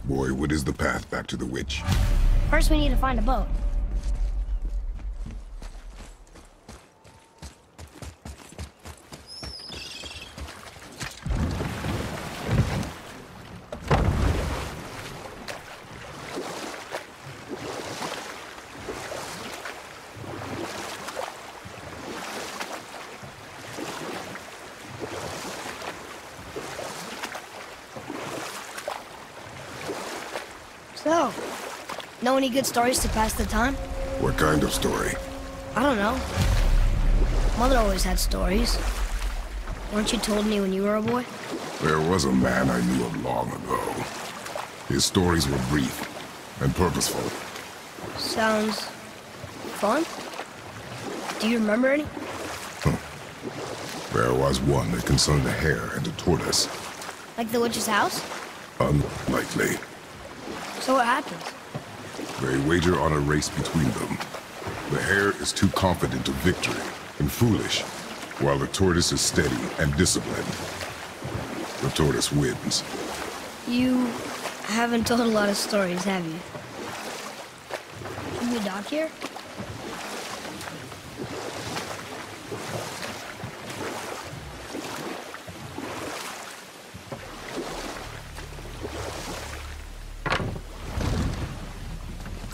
Boy, what is the path back to the witch? First, we need to find a boat. So, know any good stories to pass the time? What kind of story? I don't know. Mother always had stories. Weren't you told me when you were a boy? There was a man I knew of long ago. His stories were brief and purposeful. Sounds fun. Do you remember any? There was one that concerned a hare and a tortoise. Like the witch's house? Unlikely. So what happens? They wager on a race between them. The hare is too confident of victory and foolish, while the tortoise is steady and disciplined. The tortoise wins. You haven't told a lot of stories, have you? Can we dock here?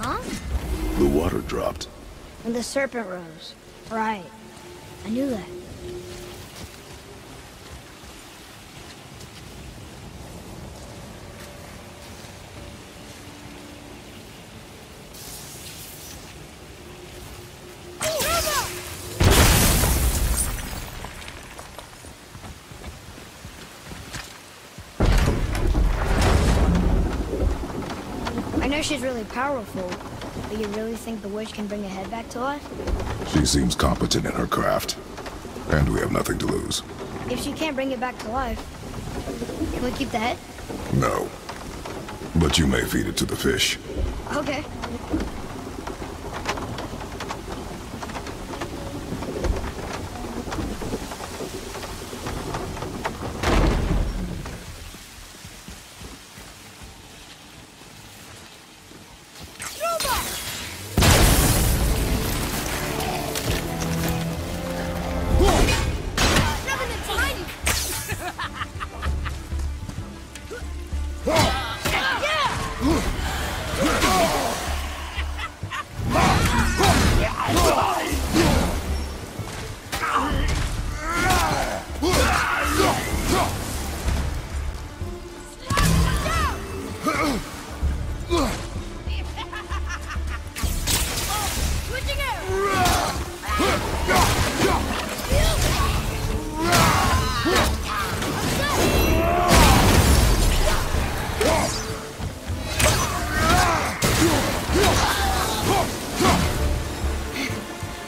Huh? The water dropped. And the serpent rose. Right. I knew that. I know she's really powerful, but you really think the witch can bring a head back to life? She seems competent in her craft, and we have nothing to lose. If she can't bring it back to life, can we keep the head? No. But you may feed it to the fish. Okay.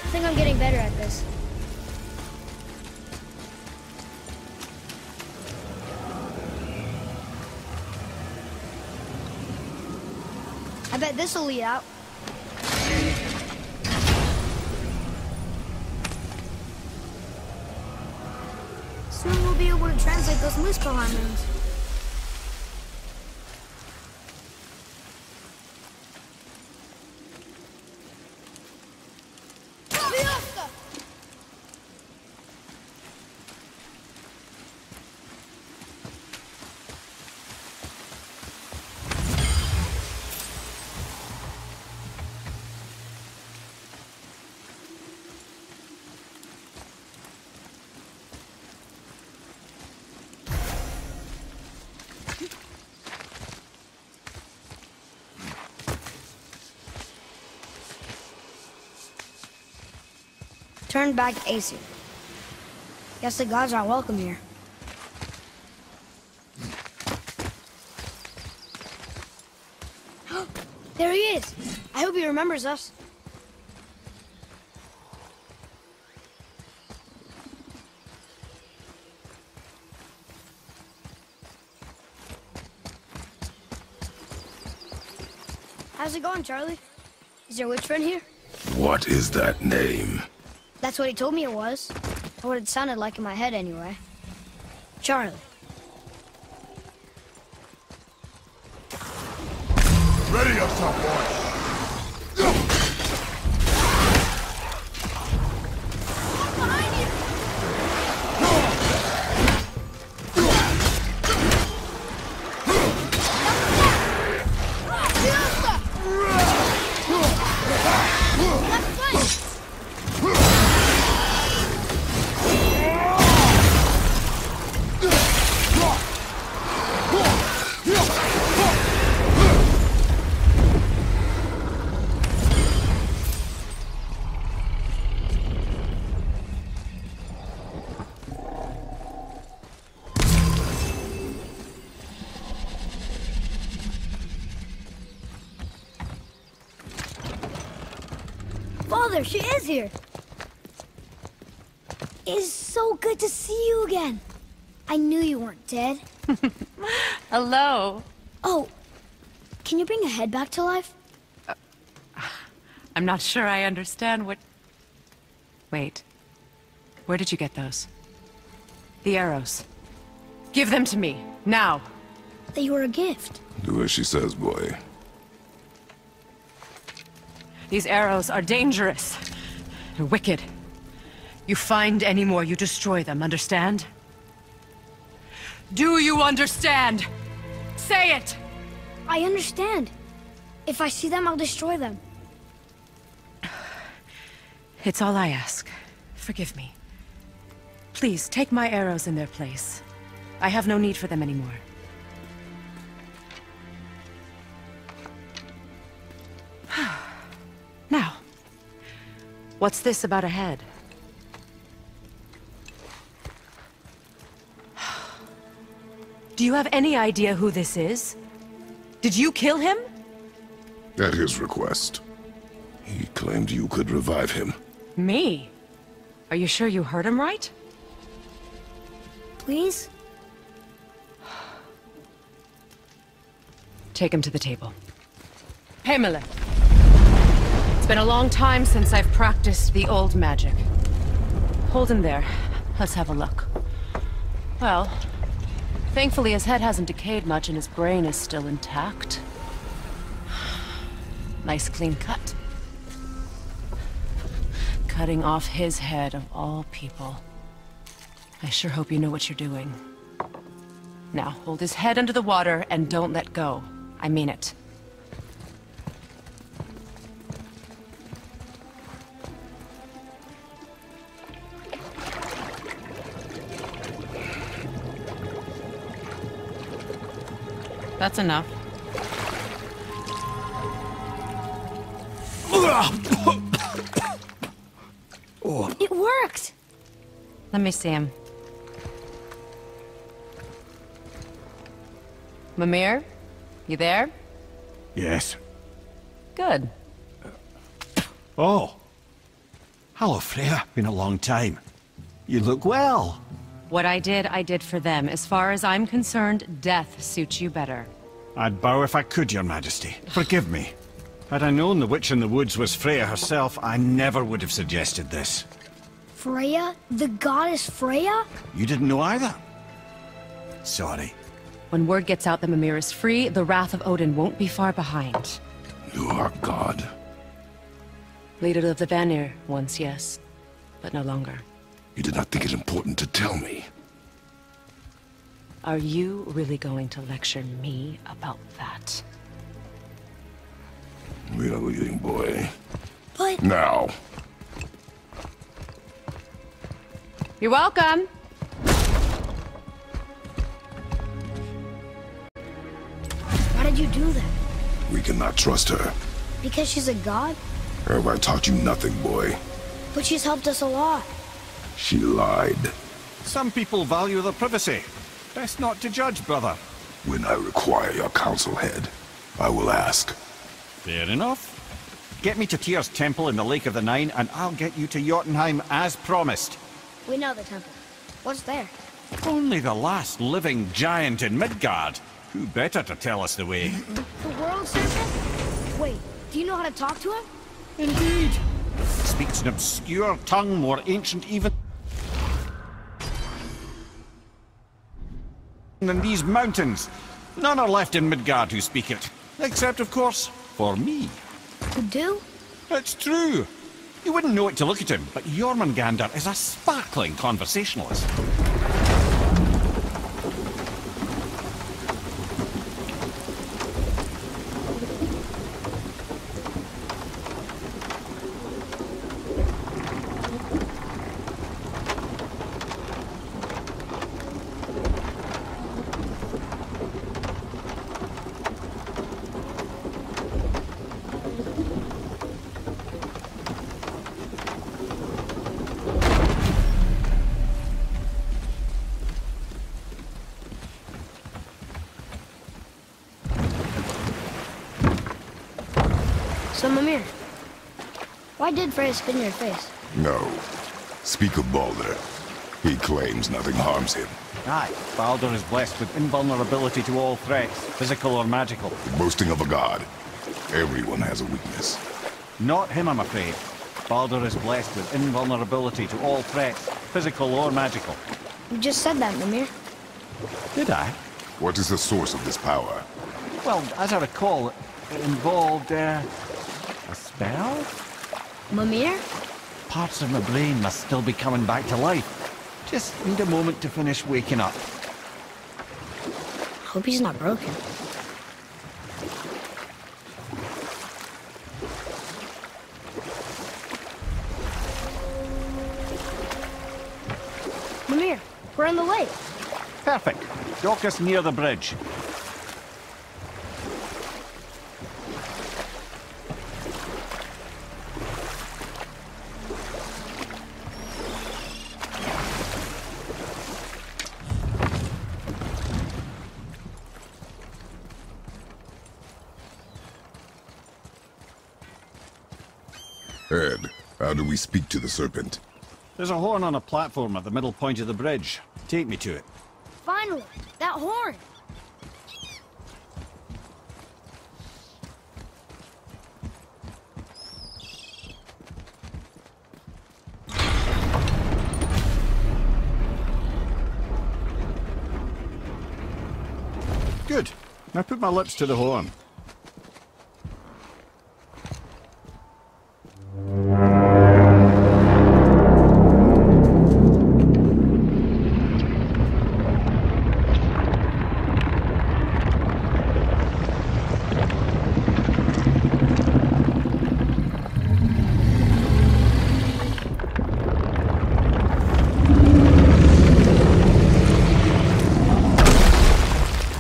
I think I'm getting better at this. I bet this'll lead out. Soon we'll be able to translate those Muspelheim runes. Turn back Aesir. Guess the gods aren't welcome here. There he is! I hope he remembers us. How's it going, Charlie? Is your witch friend here? What is that name? That's what he told me it was. Or what it sounded like in my head, anyway. Charlie. Ready up top, boy. Father, she is here. It is so good to see you again. I knew you weren't dead. Hello. Oh, can you bring a head back to life? I'm not sure I understand what... Wait. Where did you get those? The arrows. Give them to me, now. They were a gift. Do as she says, boy. These arrows are dangerous. They're wicked. You find any more, you destroy them, understand? Do you understand? Say it! I understand. If I see them, I'll destroy them. It's all I ask. Forgive me. Please, take my arrows in their place. I have no need for them anymore. Now, what's this about a head? Do you have any idea who this is? Did you kill him? At his request. He claimed you could revive him. Me? Are you sure you heard him right? Please? Take him to the table. Himalith. It's been a long time since I've practiced the old magic. Hold him there. Let's have a look. Well, thankfully his head hasn't decayed much and his brain is still intact. Nice clean cut. Cutting off his head of all people. I sure hope you know what you're doing. Now, hold his head under the water and don't let go. I mean it. That's enough. It worked! Let me see him. Mimir? You there? Yes. Good. Oh. Hello, Freya. Been a long time. You look well. What I did for them. As far as I'm concerned, death suits you better. I'd bow if I could, Your Majesty. Forgive me. Had I known the witch in the woods was Freya herself, I never would have suggested this. Freya? The goddess Freya? You didn't know either? Sorry. When word gets out that Mimir is free, the wrath of Odin won't be far behind. You are God. Leader of the Vanir, once yes, but no longer. You did not think it important to tell me. Are you really going to lecture me about that? We are leaving, boy. But... Now. You're welcome! Why did you do that? We cannot trust her. Because she's a god? Have I taught you nothing, boy? But she's helped us a lot. She lied. Some people value their privacy. Best not to judge, brother. When I require your council head, I will ask. Fair enough. Get me to Tyr's temple in the Lake of the Nine, and I'll get you to Jotunheim as promised. We know the temple. What's there? Only the last living giant in Midgard. Who better to tell us the way? The world serpent? Wait, do you know how to talk to him? Indeed. Speaks an obscure tongue more ancient even than these mountains. None are left in Midgard who speak it. Except, of course, for me. You do? It's true. You wouldn't know it to look at him, but Jormungandr is a sparkling conversationalist. So, Mimir, why did Freya spit in your face? No. Speak of Baldur. He claims nothing harms him. Aye, Baldur is blessed with invulnerability to all threats, physical or magical. Boasting of a god. Everyone has a weakness. Not him, I'm afraid. Baldur is blessed with invulnerability to all threats, physical or magical. You just said that, Mimir. Did I? What is the source of this power? Well, as I recall, it involved, a spell? Mimir? Parts of my brain must still be coming back to life. Just need a moment to finish waking up. Hope he's not broken. Mimir, we're on the lake. Perfect. Dock us near the bridge. Ed, how do we speak to the serpent? There's a horn on a platform at the middle point of the bridge. Take me to it. Finally, that horn. Good. Now put my lips to the horn.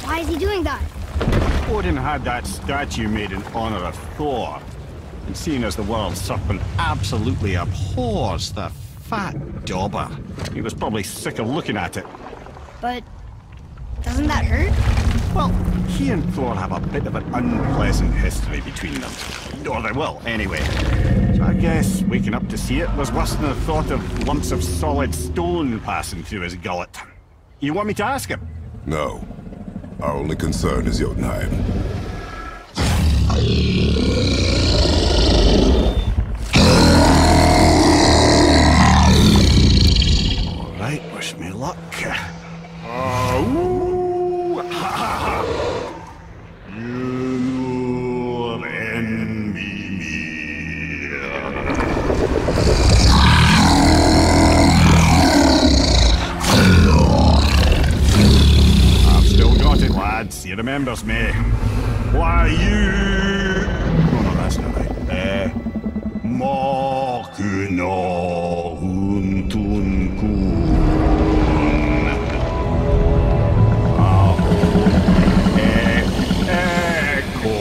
Why is he doing that? Odin had that statue made in honor of Thor. And seeing as the world serpent absolutely abhors the fat dauber, he was probably sick of looking at it. But doesn't that hurt? Well, he and Thor have a bit of an unpleasant history between them. Or they will, anyway. So I guess waking up to see it was worse than the thought of lumps of solid stone passing through his gullet. You want me to ask him? No. Our only concern is Jotunheim. All right, wish me luck. I've still got it, lads. He remembers me. Why you? Oh no, that's not right. Mokuno huntun kun. Eko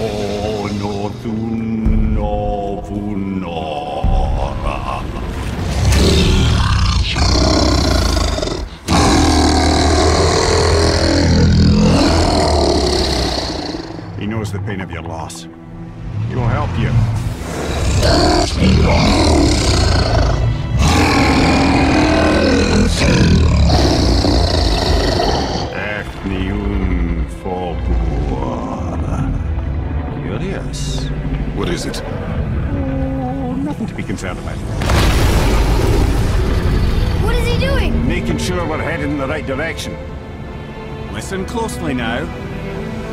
no thun no vunora. He knows the pain of your loss. He will help you. Ethnium Foguara. Curious. What is it? Oh, nothing to be concerned about. What is he doing? Making sure we're headed in the right direction. Listen closely now.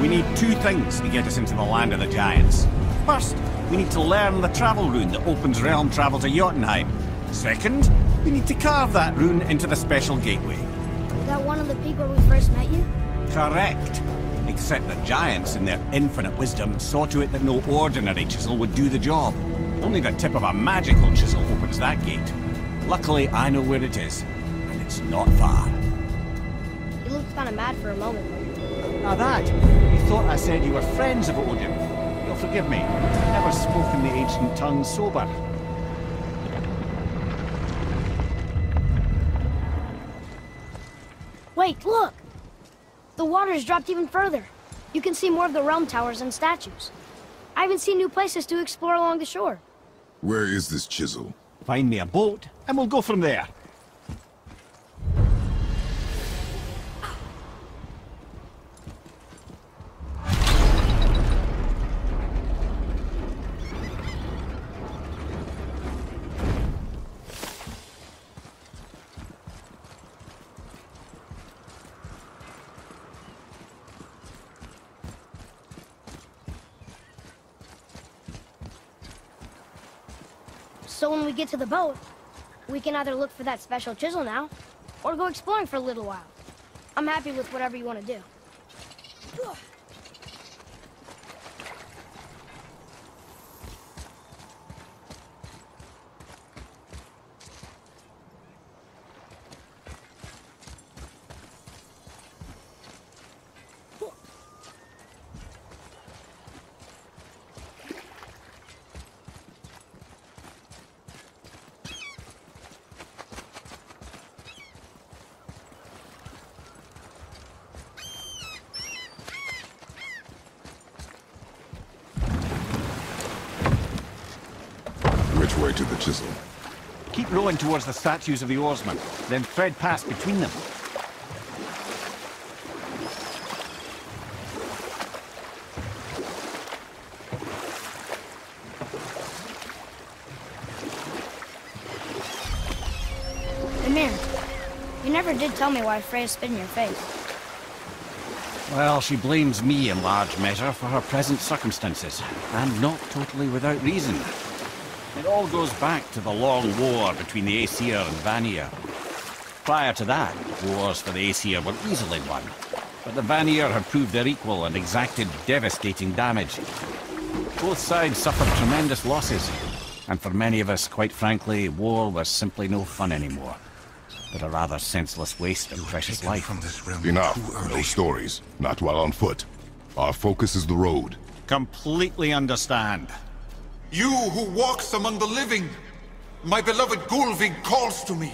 We need two things to get us into the land of the Giants. First, we need to learn the travel rune that opens realm travel to Jotunheim. Second, we need to carve that rune into the special gateway. Is that one of the peak where we first met you? Correct. Except the Giants, in their infinite wisdom, saw to it that no ordinary chisel would do the job. Only the tip of a magical chisel opens that gate. Luckily, I know where it is, and it's not far. You looked kind of mad for a moment. Now that, you thought I said you were friends of Odin. You'll forgive me. I've never spoken the ancient tongue sober. Wait, look! The water's dropped even further. You can see more of the realm towers and statues. I even see new places to explore along the shore. Where is this chisel? Find me a boat, and we'll go from there. So when we get to the boat, we can either look for that special chisel now, or go exploring for a little while. I'm happy with whatever you want to do. Which way to the chisel? Keep rowing towards the statues of the oarsmen, then thread past between them. Mimir, you never did tell me why Freya spit in your face. Well, she blames me in large measure for her present circumstances, and not totally without reason. It all goes back to the long war between the Aesir and Vanir. Prior to that, wars for the Aesir were easily won, but the Vanir had proved their equal and exacted devastating damage. Both sides suffered tremendous losses, and for many of us, quite frankly, war was simply no fun anymore, but a rather senseless waste of precious life. From this realm Enough. No stories. Not while on foot. Our focus is the road. Completely understand. You who walks among the living! My beloved Gulvig calls to me.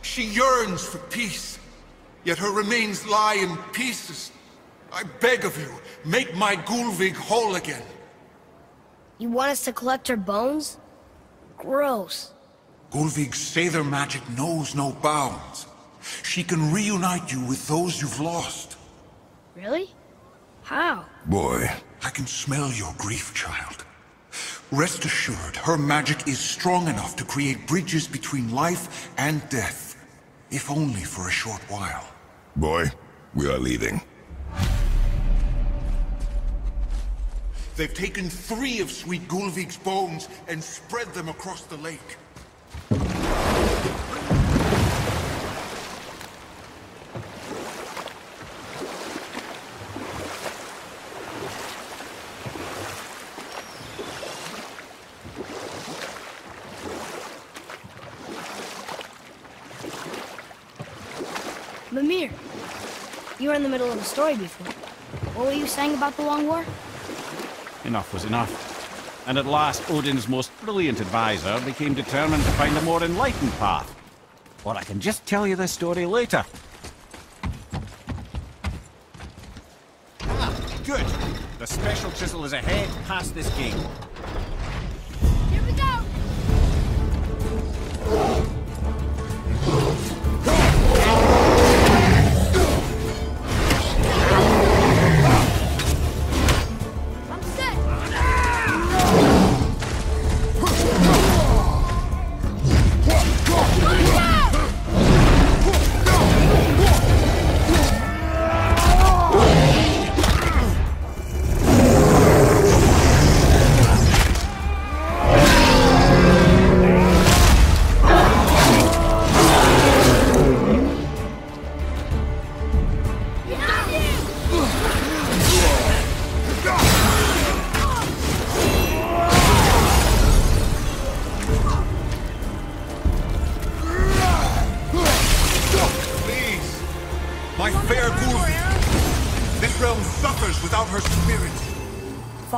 She yearns for peace, yet her remains lie in pieces. I beg of you, make my Gulvig whole again. You want us to collect her bones? Gross. Gulvig's Seidr magic knows no bounds. She can reunite you with those you've lost. Really? How? Boy. I can smell your grief, child. Rest assured, her magic is strong enough to create bridges between life and death, if only for a short while. Boy, we are leaving. They've taken 3 of Sweet Gulvig's bones and spread them across the lake. Mimir, you were in the middle of a story before. What were you saying about the Long War? Enough was enough. And at last, Odin's most brilliant advisor became determined to find a more enlightened path. Or I can just tell you this story later. Ah, good. The special chisel is ahead past this gate. Here we go! I'm set!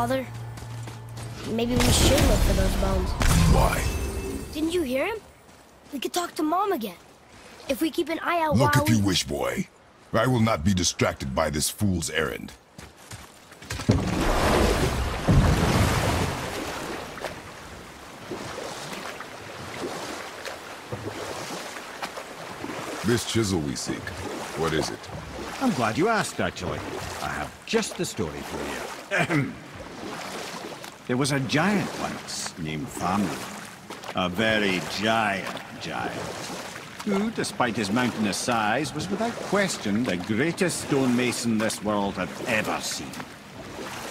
Father, maybe we should look for those bones. Why? Didn't you hear him? We could talk to Mom again. If we keep an eye out Look while if you wish, boy. I will not be distracted by this fool's errand. This chisel we seek, what is it? I'm glad you asked, actually. I have just the story for you. There was a giant once named Thamur. A very giant, who, despite his mountainous size, was without question the greatest stonemason this world had ever seen.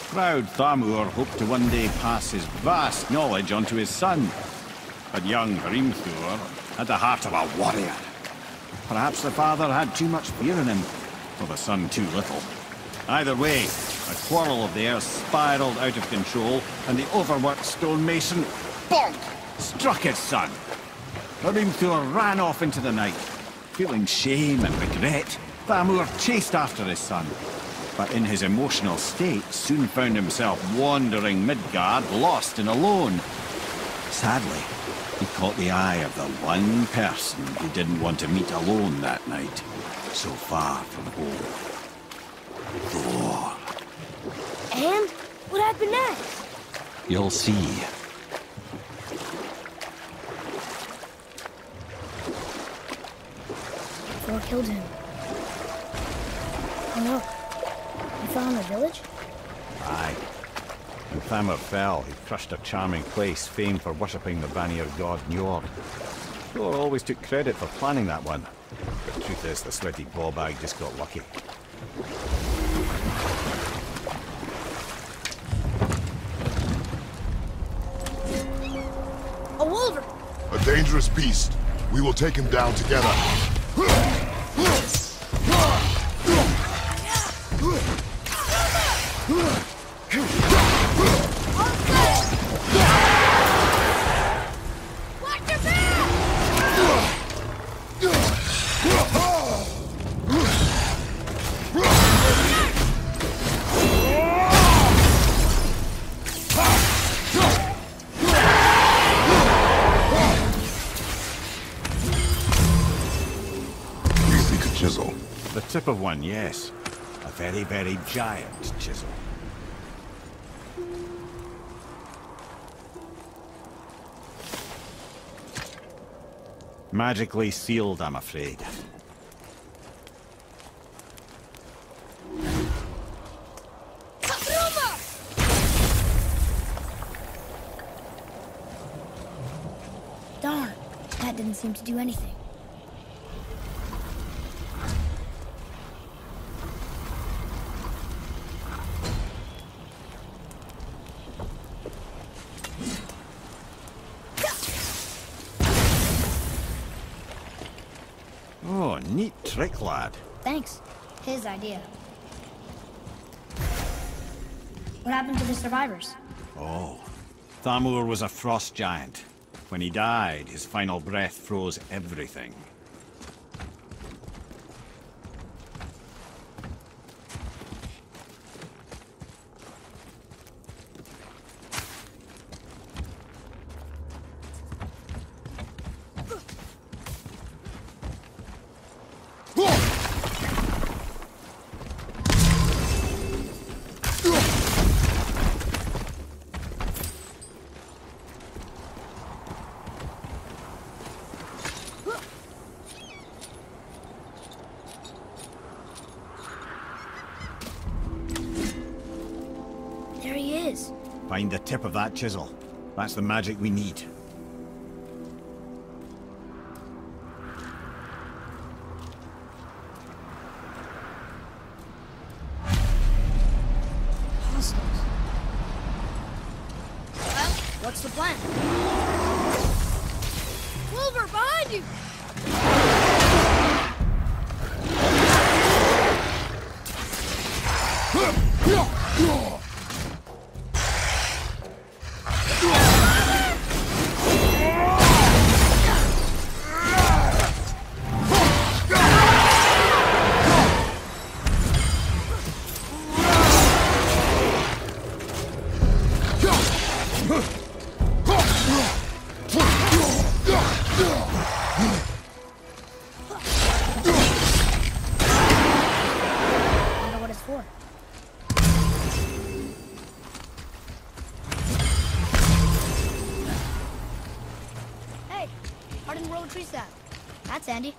Proud Thamur hoped to one day pass his vast knowledge on to his son. But young Hrimthur had the heart of a warrior. Perhaps the father had too much fear in him, or the son too little. Either way, a quarrel of theirs spiraled out of control, and the overworked stonemason, bonk, struck his son. Hrimthur ran off into the night. Feeling shame and regret, Thamur chased after his son, but in his emotional state soon found himself wandering Midgard, lost and alone. Sadly, he caught the eye of the one person he didn't want to meet alone that night, so far from home. Thor. And? What happened next? You'll see. Thor killed him. Oh no. He fell in the village? Aye. When Thamur fell, he crushed a charming place famed for worshipping the Vanir god Njord. Thor always took credit for planning that one. But the truth is, the sweaty ballbag just got lucky. A wolver! A dangerous beast. We will take him down together. Chisel. The tip of one, yes. A very, very giant chisel. Magically sealed, I'm afraid. Darn, that didn't seem to do anything. Oh, neat trick, lad. Thanks. His idea. What happened to the survivors? Oh, Thamur was a frost giant. When he died, his final breath froze everything. There he is. Find the tip of that chisel. That's the magic we need. Hostiles. Well, what's the plan? Wolver, behind you! Wonder what it's for. Hey, hardened road tree sap. That's handy.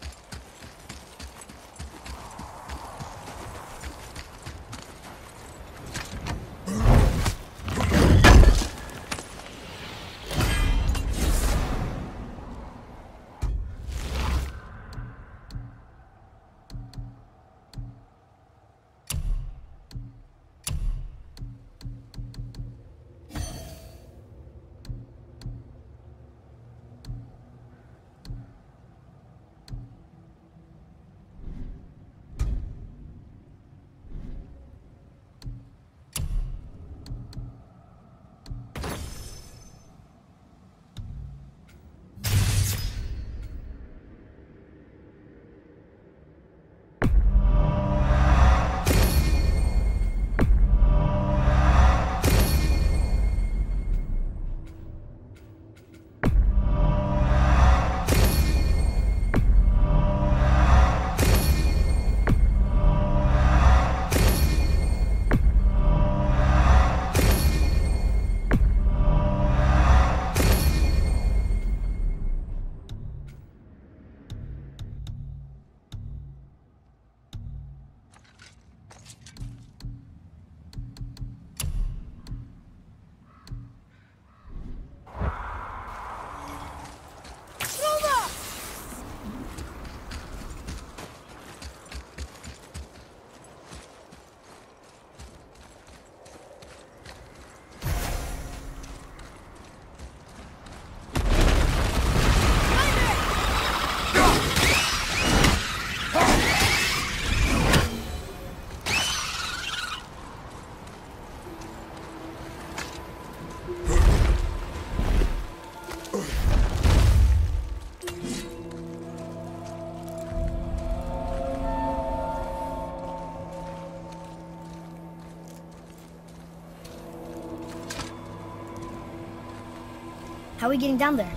How are we getting down there?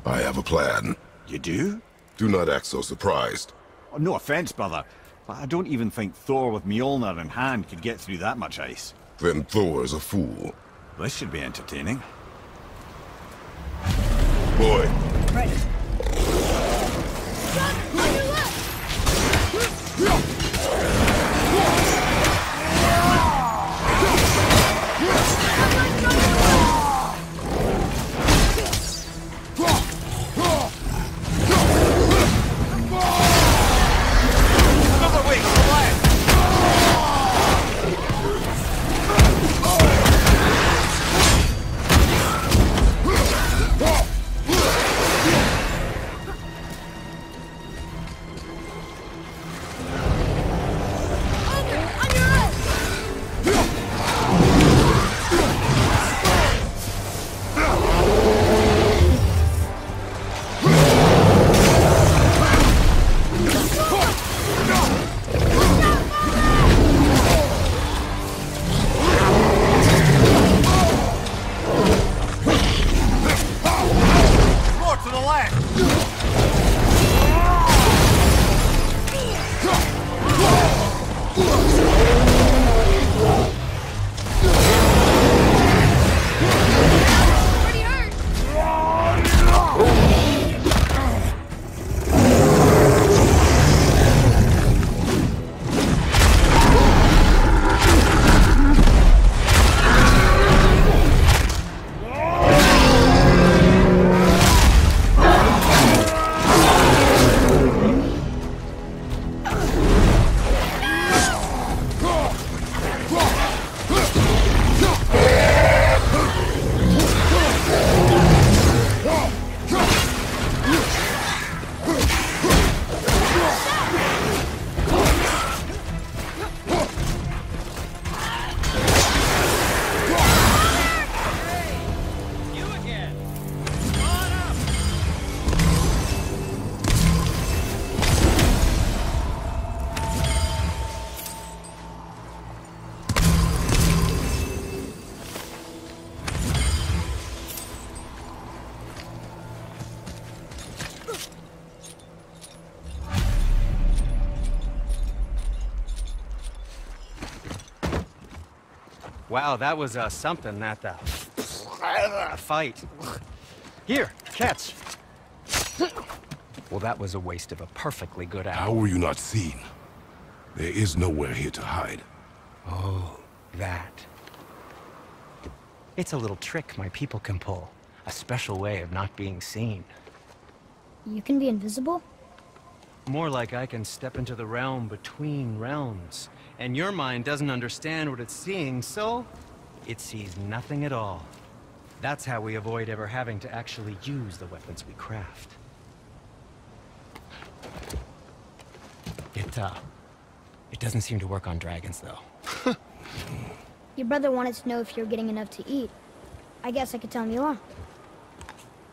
I have a plan. You do? Do not act so surprised. Oh, no offense, brother, but I don't even think Thor with Mjolnir in hand could get through that much ice. Then Thor's a fool. This should be entertaining. Boy, Ready. Run! On your left! Another way, left! Wow, that was something, that fight. Here, catch. Well, that was a waste of a perfectly good How hour. were you not seen? There is nowhere here to hide. Oh, that. It's a little trick my people can pull. A special way of not being seen. You can be invisible? More like I can step into the realm between realms. And your mind doesn't understand what it's seeing, so it sees nothing at all. That's how we avoid ever having to actually use the weapons we craft. It doesn't seem to work on dragons, though. Your brother wanted to know if you're getting enough to eat. I guess I could tell him you are.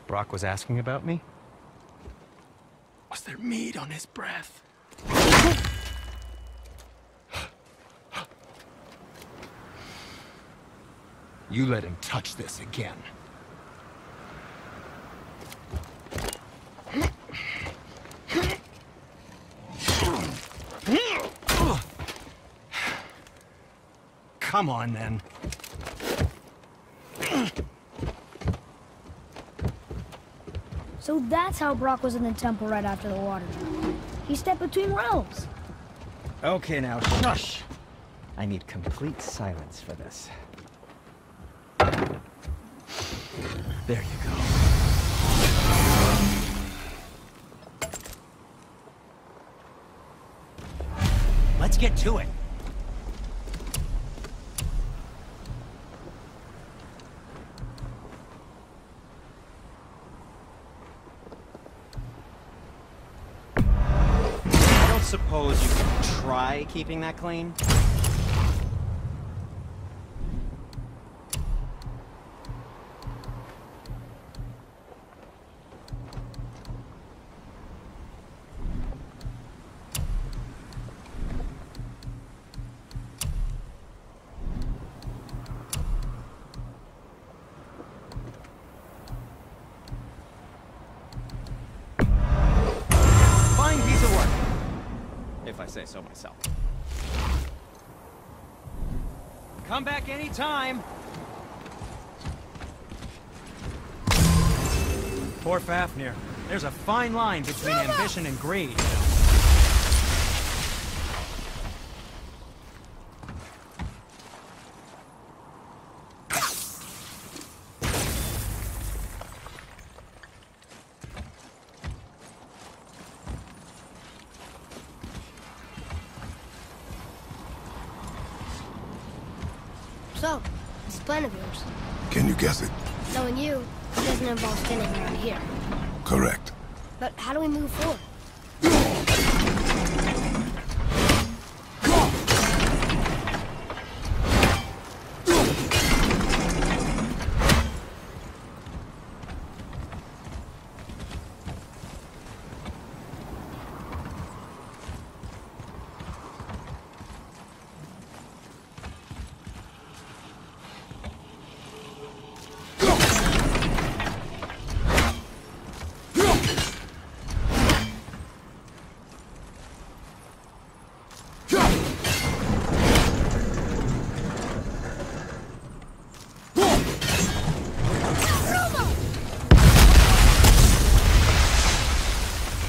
Brock was asking about me? Was there meat on his breath? You let him touch this again. Come on, then. So that's how Brock was in the temple right after the water drop. He stepped between realms. Okay, now, shush! I need complete silence for this. There you go. Let's get to it. I don't suppose you could try keeping that clean? Fine piece of work, if I say so myself. Come back anytime. Poor Fafnir. There's a fine line between ambition and greed. So, this plan of yours. Can you guess it? Knowing you, it doesn't involve standing around here. Correct. But how do we move forward?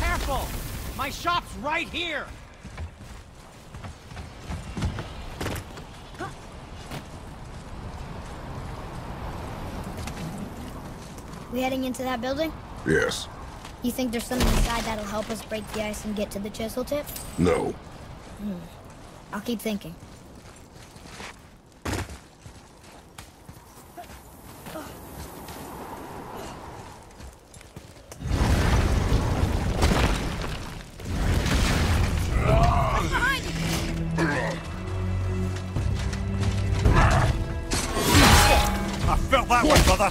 Careful! My shop's right here! We heading into that building? Yes. You think there's something inside that'll help us break the ice and get to the chisel tip? No. I'll keep thinking. I felt that one, brother.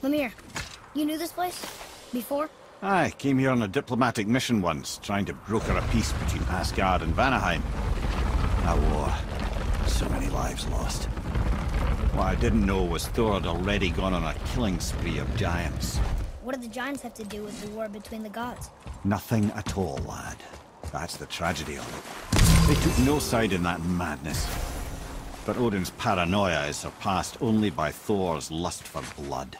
Mimir, you knew this place? Before? I came here on a diplomatic mission once, trying to broker a peace between Asgard and Vanaheim. A war. So many lives lost. What I didn't know was Thor had already gone on a killing spree of giants. What do the giants have to do with the war between the gods? Nothing at all, lad. That's the tragedy of it. They took no side in that madness. But Odin's paranoia is surpassed only by Thor's lust for blood.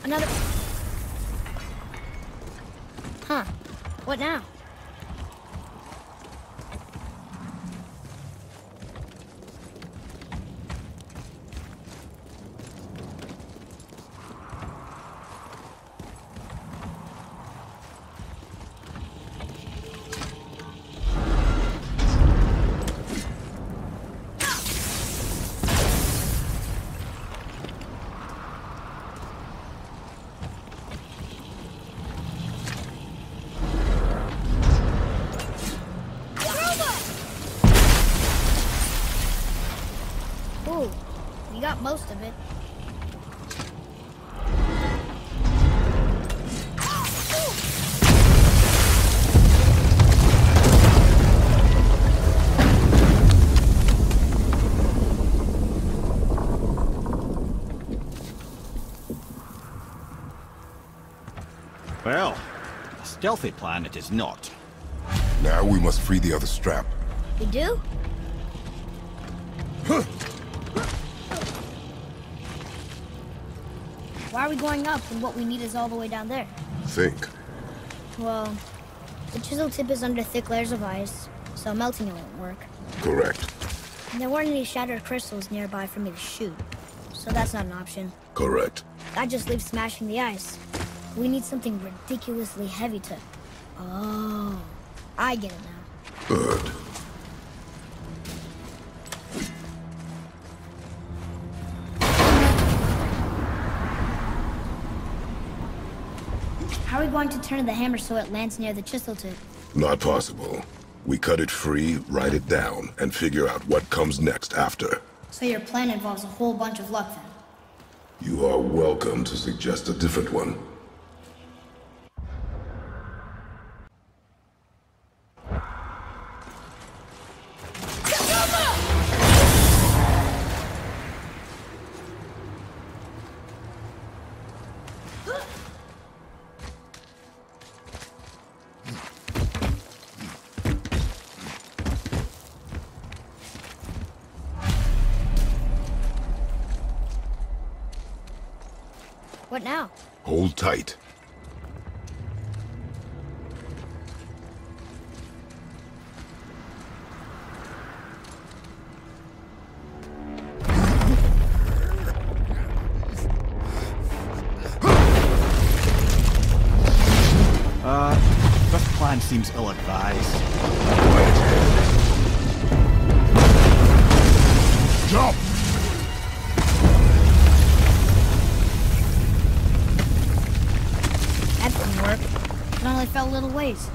Another... Huh. What now? Ooh, you got most of it. Well, a stealthy plan it is not. Now we must free the other strap. We do? Why are we going up when what we need is all the way down there? Think. Well, the chisel tip is under thick layers of ice, so melting it won't work. Correct. And there weren't any shattered crystals nearby for me to shoot, so that's not an option. Correct. That just leaves smashing the ice. We need something ridiculously heavy to... Oh, I get it now. Good. How are we going to turn the hammer so it lands near the chisel tip? Not possible. We cut it free, write it down, and figure out what comes next after. So your plan involves a whole bunch of luck then? You are welcome to suggest a different one. What now? Hold tight. This plan seems ill-advised. Jump! That didn't work. It only fell a little ways.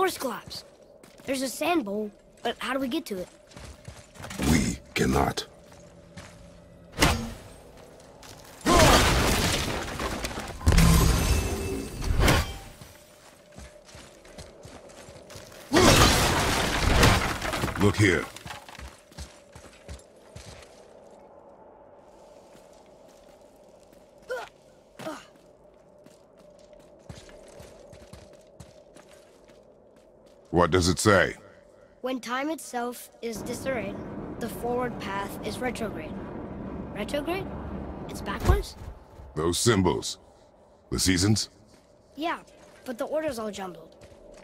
floor's collapsed. There's a sand bowl, but how do we get to it? We cannot. Look here. What does it say? When time itself is disarrayed, the forward path is retrograde. Retrograde? It's backwards? Those symbols. The seasons? Yeah, but the order's all jumbled.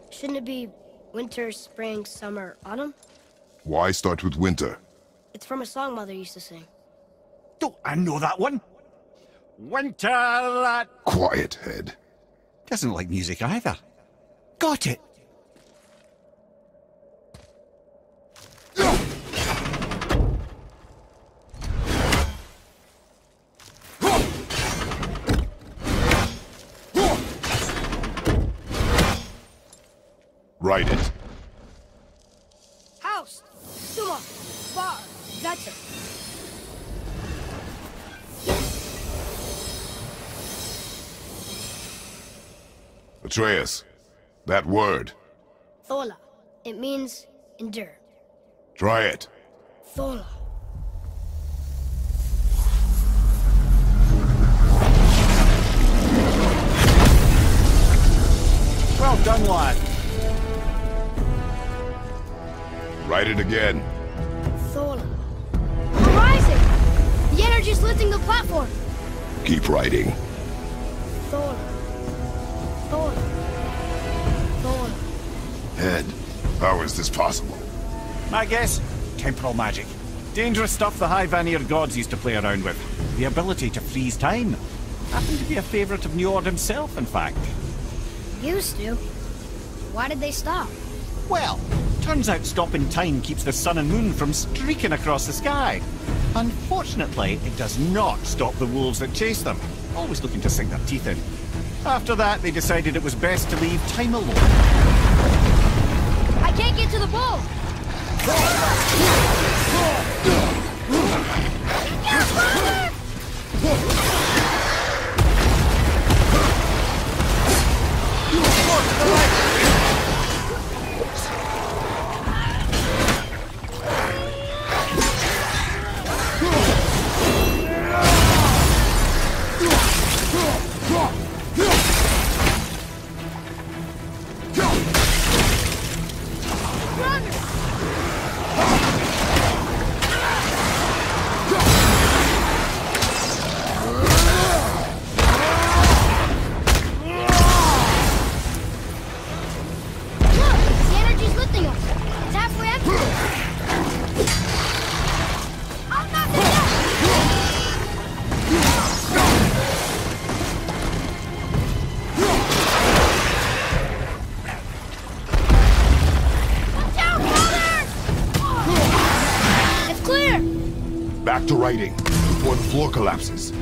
Shouldn't it be winter, spring, summer, autumn? Why start with winter? It's from a song Mother used to sing. Oh, I know that one. Winter that... Quiet, Head. Doesn't like music either. Got it. Write it. House! Suma! Bar! Vetter! Atreus, that word. Thola. It means endure. Try it. Thola. Well done, lad. Write it again. Thola. We're rising! The energy's lifting the platform! Keep writing. Thola. Thola. Thola. Head, how is this possible? My guess? Temporal magic. Dangerous stuff the High Vanir gods used to play around with. The ability to freeze time. Happened to be a favourite of Njord himself, in fact. Used to. Why did they stop? Well, turns out stopping time keeps the sun and moon from streaking across the sky. Unfortunately, it does not stop the wolves that chase them, always looking to sink their teeth in. After that, they decided it was best to leave time alone. I can't get to the bowl! Back to writing, before the floor collapses.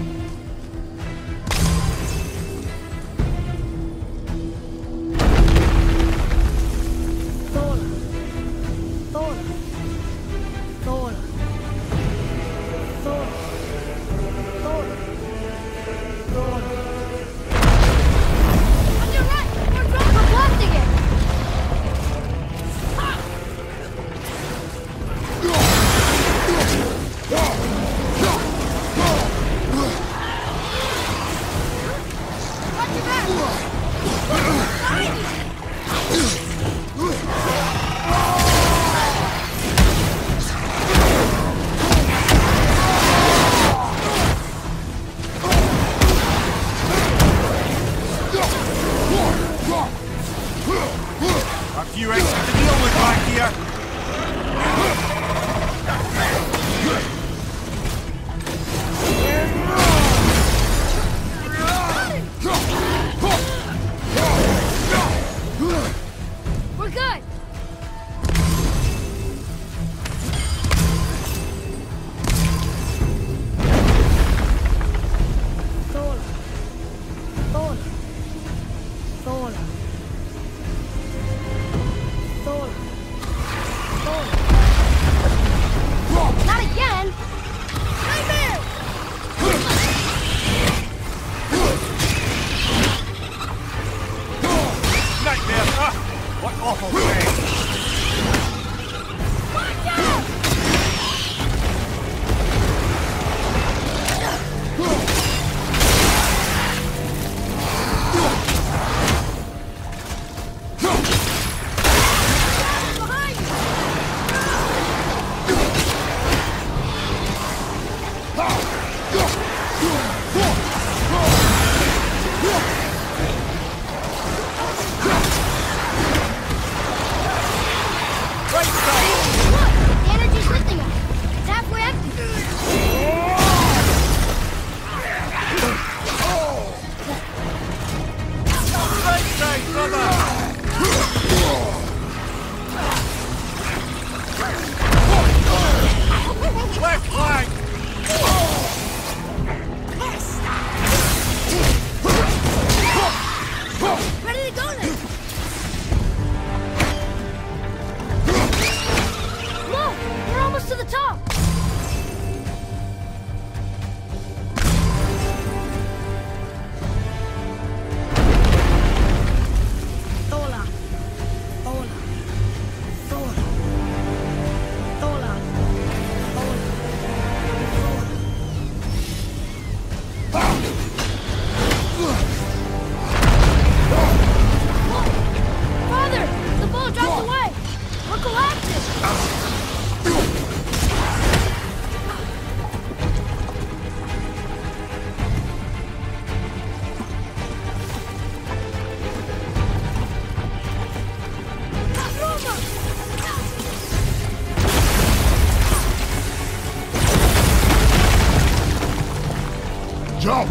Jump!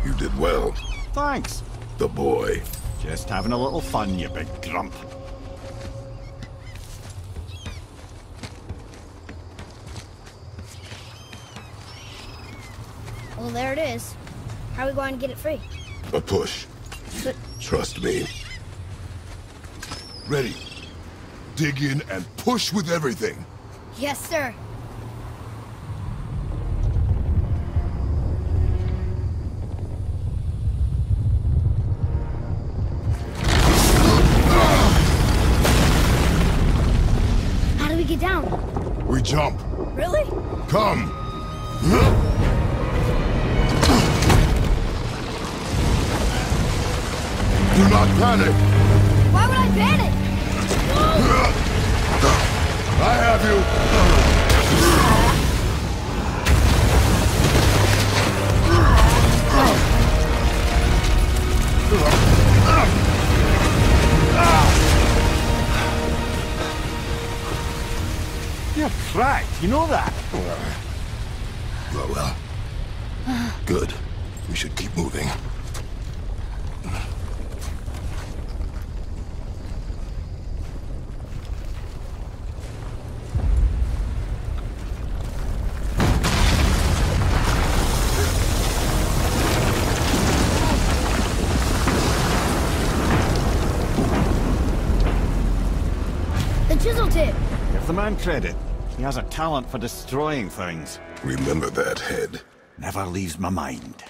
You did well. Thanks. The boy. Just having a little fun, you big grump. Well, there it is. How are we going to get it free? A push. Trust me. Ready. Dig in and push with everything. Yes, sir. How do we get down? We jump. Really? Come. Do not panic. Why would I panic? I have you. You're cracked, you know that? Well. Good. We should keep moving. The chisel tip. Give the man credit. He has a talent for destroying things. Remember that head. Never leaves my mind.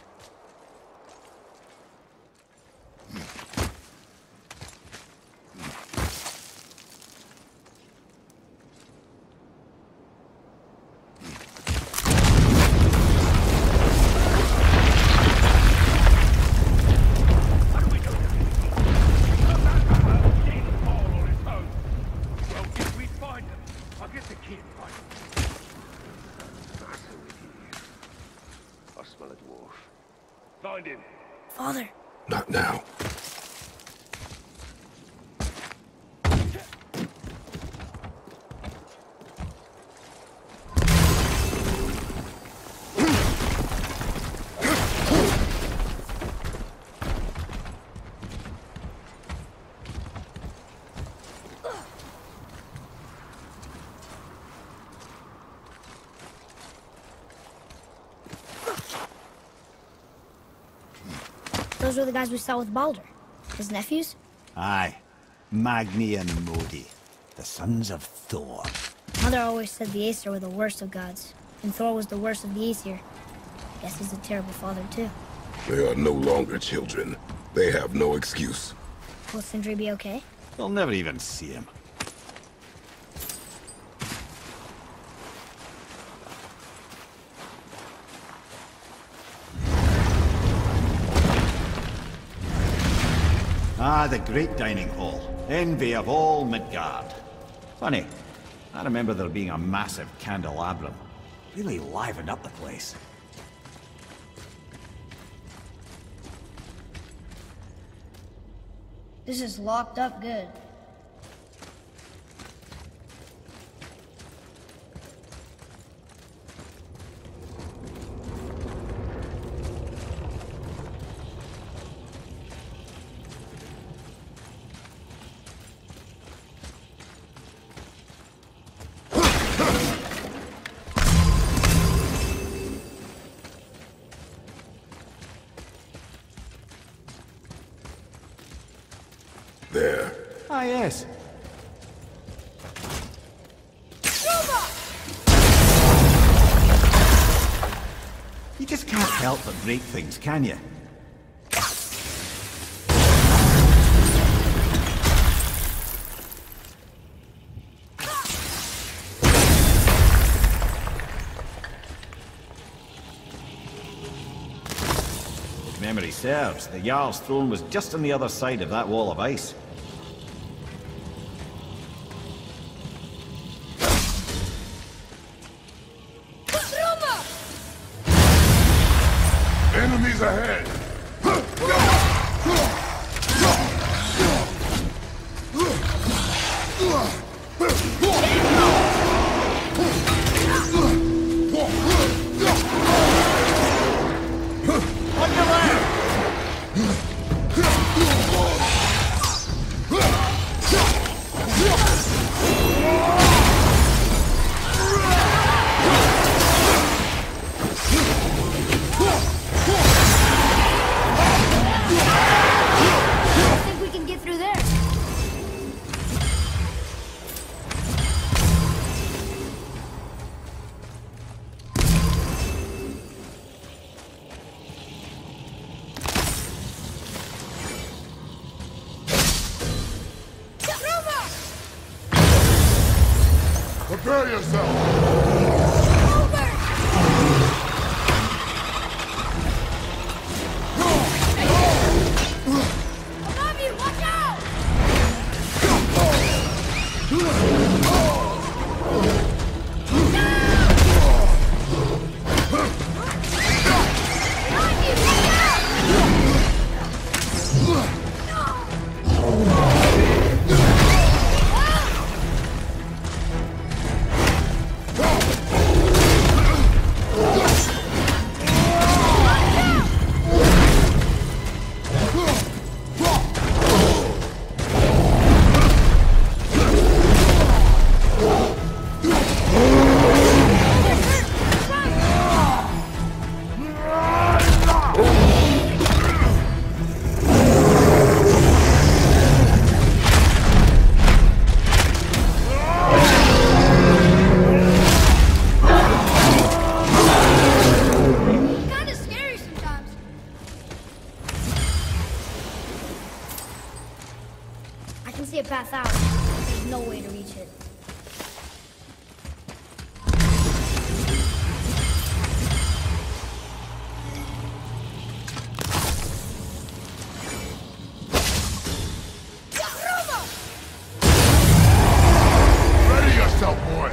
Find him. Father. Not now. Those were the guys we saw with Baldur. His nephews? Aye. Magni and Modi. The sons of Thor. Mother always said the Aesir were the worst of gods, and Thor was the worst of the Aesir. Guess he's a terrible father, too. They are no longer children. They have no excuse. Will Sindri be okay? They'll never even see him. Ah, the great dining hall. Envy of all Midgard. Funny, I remember there being a massive candelabrum. Really livened up the place. This is locked up good. There. Ah, yes. You just can't help but break things, can you? If memory serves, the Jarl's throne was just on the other side of that wall of ice. Enemies ahead! yourself! Above you, watch out! Kinda scary sometimes. I can see a path out. There's no way to reach it. Ready yourself, boy!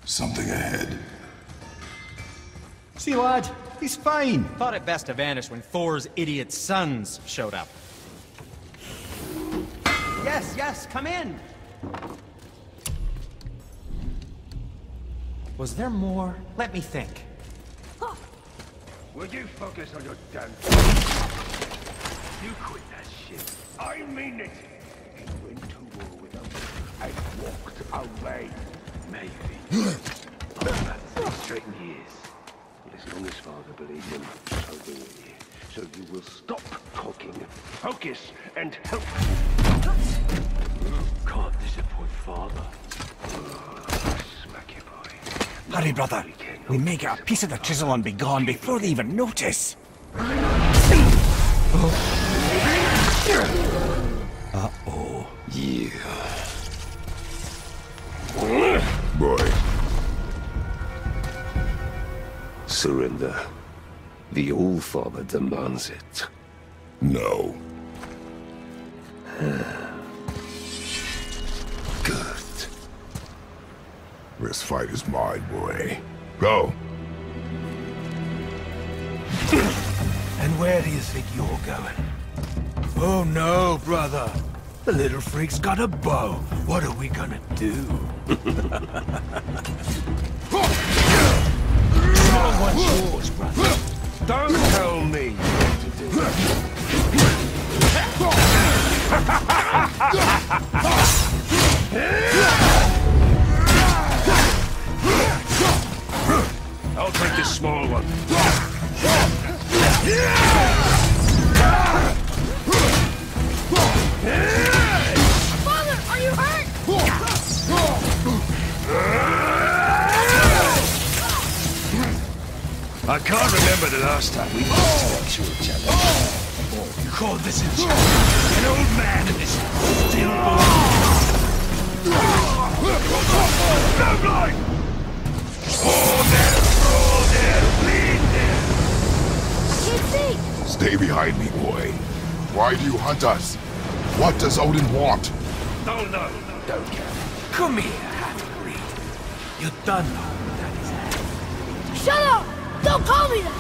Something ahead. See, lad, he's fine. Thought it best to vanish when Thor's idiot sons showed up. Yes, yes, come in! Was there more? Let me think. Would you focus on your damn... You quit that shit. I mean it. You went to war with them and walked away. Maybe. About 3 years. But as long as Father believes him, so will we. So you will stop talking, focus, and help. You can't disappoint Father. Smack you, boy. Hurry, brother. We may get a piece of the chisel and be gone before they even notice. Uh-oh. Yeah. Boy, Surrender. The All-Father demands it. no. Good. This fight is mine, boy. Go. And where do you think you're going? Oh no, brother. The little freak's got a bow. What are we gonna do? What's yours, brother? Don't tell me what to do. I'll take this small one. Father, are you hurt? I can't remember the last time we faced up to each other. Oh, you call this a joke? An old man in this still no blind! Oh, there, bleed there! Can't see. Stay behind me, boy. Why do you hunt us? What does Odin want? No, don't care. Come here, half-breed. You done know that is. Shut up! Don't call me that!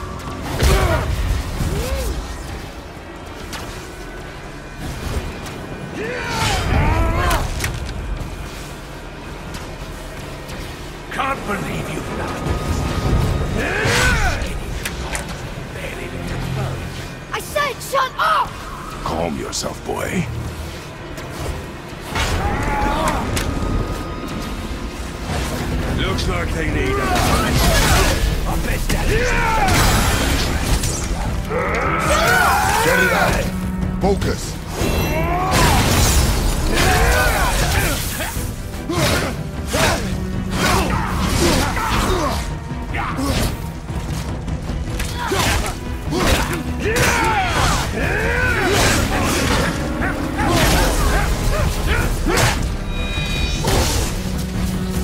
Can't believe you've done I said shut up! Calm yourself, boy. Looks like they need a... I bet that Get it out! Focus!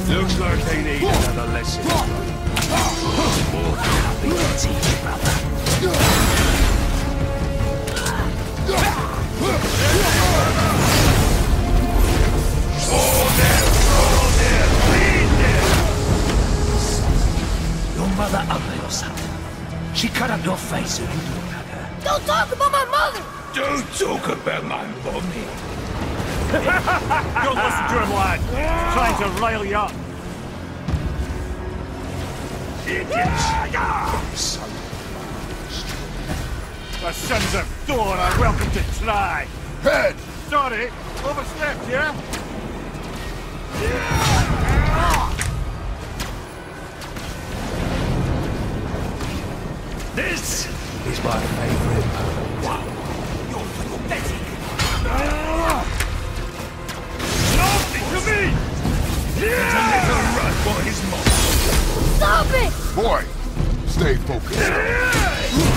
Looks like they need another lesson. More than happy to teach you, brother. your mother ugly or something. She cut up your face so you look at her. Don't talk about my mother! Don't talk about my mommy. Don't listen to him, lad. He's trying to rile you up. The sons of Thor are welcome to try. Head! Sorry, overstepped, yeah? This is my favorite. Wow, you're pathetic. Nothing to me! It's a little run for his mom. Stop it! Boy, stay focused.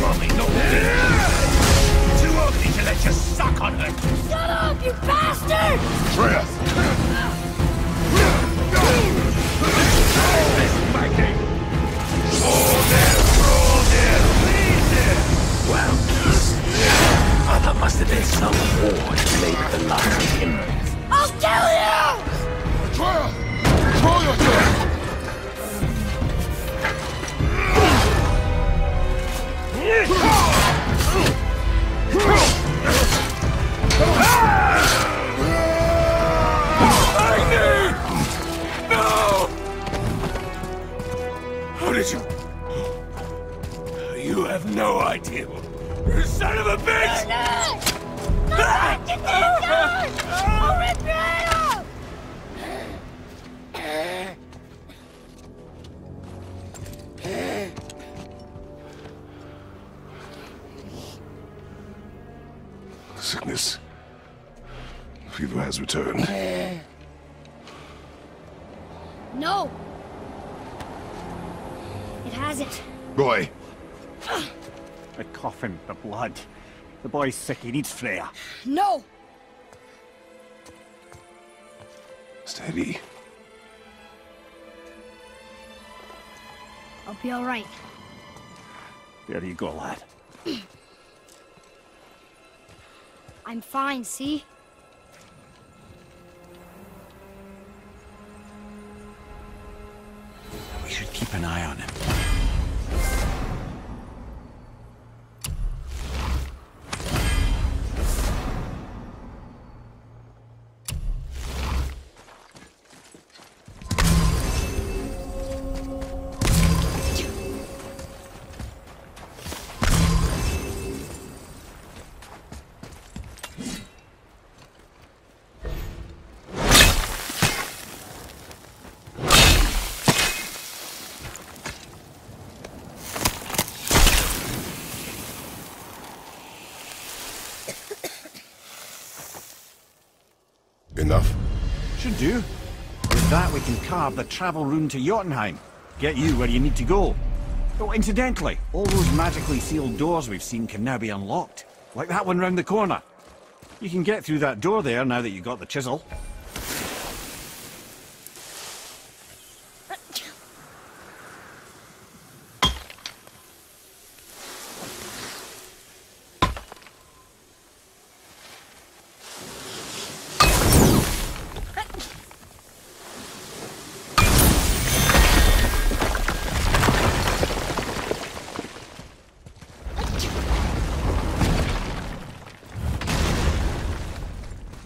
Mommy, no. Too ugly to let you suck on her. Shut up, you bastard! Atreus! Well, mother must have been some war to lay the like of him. I'll kill you! Atreus! Control yourself! How did you? You have no idea. You son of a bitch! No! Get this gun! I'll rip your head off! Sickness. Fever has returned. No! It hasn't. Boy, The coffin, the blood. The boy's sick, he needs Freya. No! steady. I'll be alright. There you go, lad. I'm fine, see? should keep an eye on him. Enough? Should do. With that, we can carve the travel rune to Jotunheim. Get you where you need to go. Oh, incidentally, all those magically sealed doors we've seen can now be unlocked. Like that one round the corner. You can get through that door there now that you've got the chisel.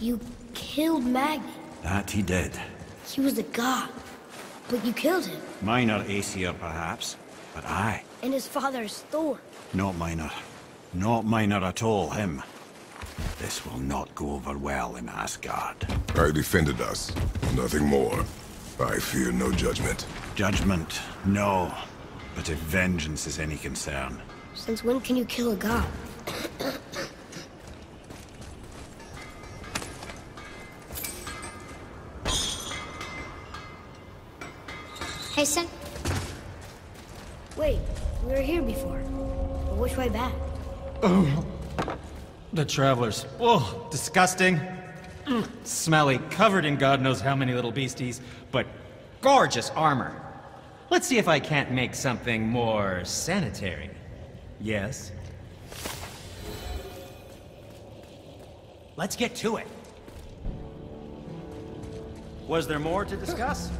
You killed Magni. That he did. He was a god. But you killed him. Minor Aesir, perhaps. But I. And his father is Thor. Not minor. Not minor at all, him. This will not go over well in Asgard. I defended us. Nothing more. I fear no judgment. Judgment, no. But if vengeance is any concern. Since when can you kill a god? Hey, son. Wait, we were here before. But which way back? The travelers. Oh, disgusting. Smelly, covered in God knows how many little beasties, but gorgeous armor. Let's see if I can't make something more sanitary. Yes? Let's get to it. Was there more to discuss?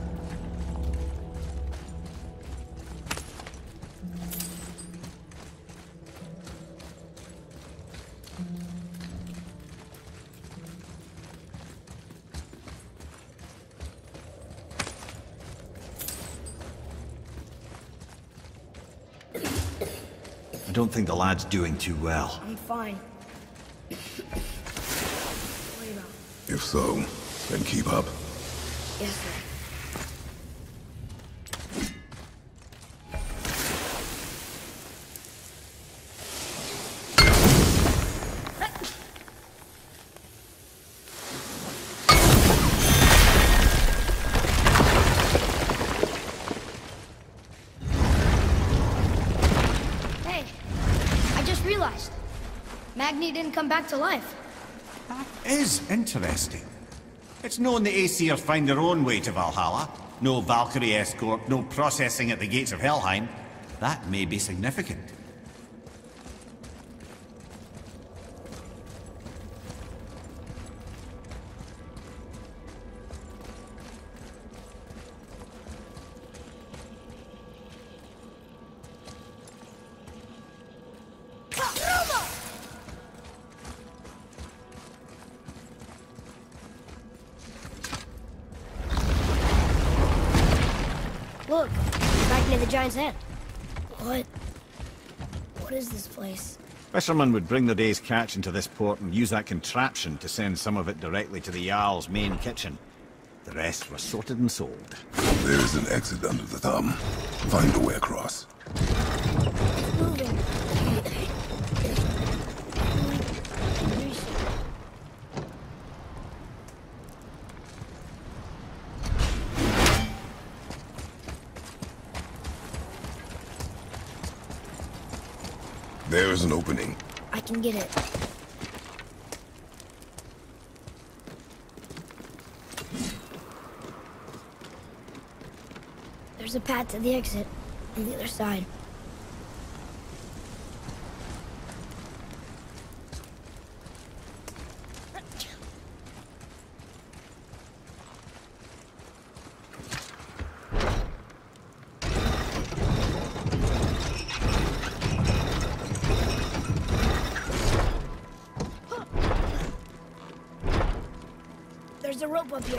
I don't think the lad's doing too well. I'm fine. Worry about. If so, then keep up. Yes, sir. Magni didn't come back to life. That is interesting. It's known the Aesir find their own way to Valhalla. No Valkyrie escort, no processing at the gates of Helheim. That may be significant. Look, back near the giant's hand. What is this place? Fishermen would bring their day's catch into this port and use that contraption to send some of it directly to the Jarl's main kitchen. The rest was sorted and sold. There's an exit under the thumb. Find a way across. It's moving. There's an opening. I can get it. There's a path to the exit on the other side. rope up here.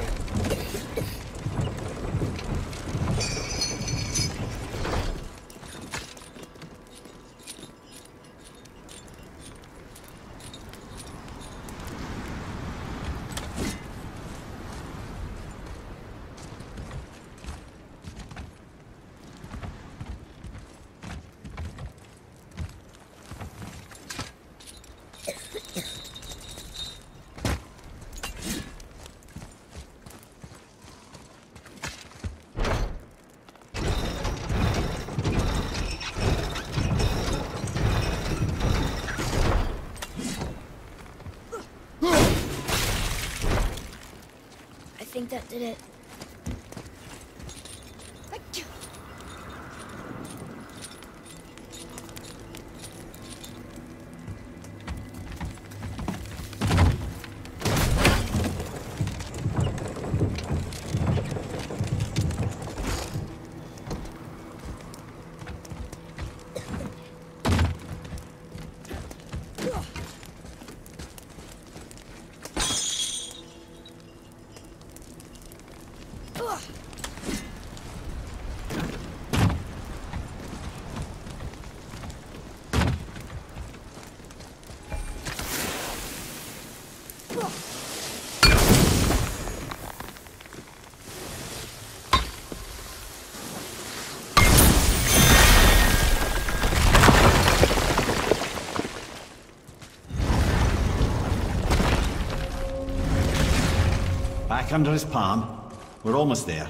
I think that did it. Back under his palm. We're almost there.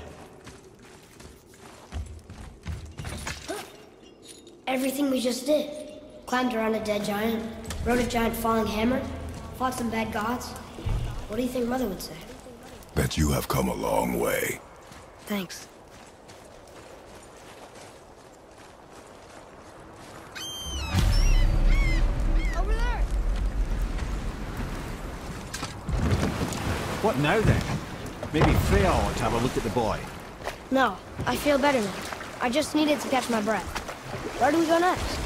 Everything we just did. Climbed around a dead giant, rode a giant falling hammer, fought some bad gods. What do you think Mother would say? That you have come a long way. Thanks. Over there! What now then? Maybe Freya ought to have a look at the boy. No, I feel better now. I just needed to catch my breath. Where do we go next?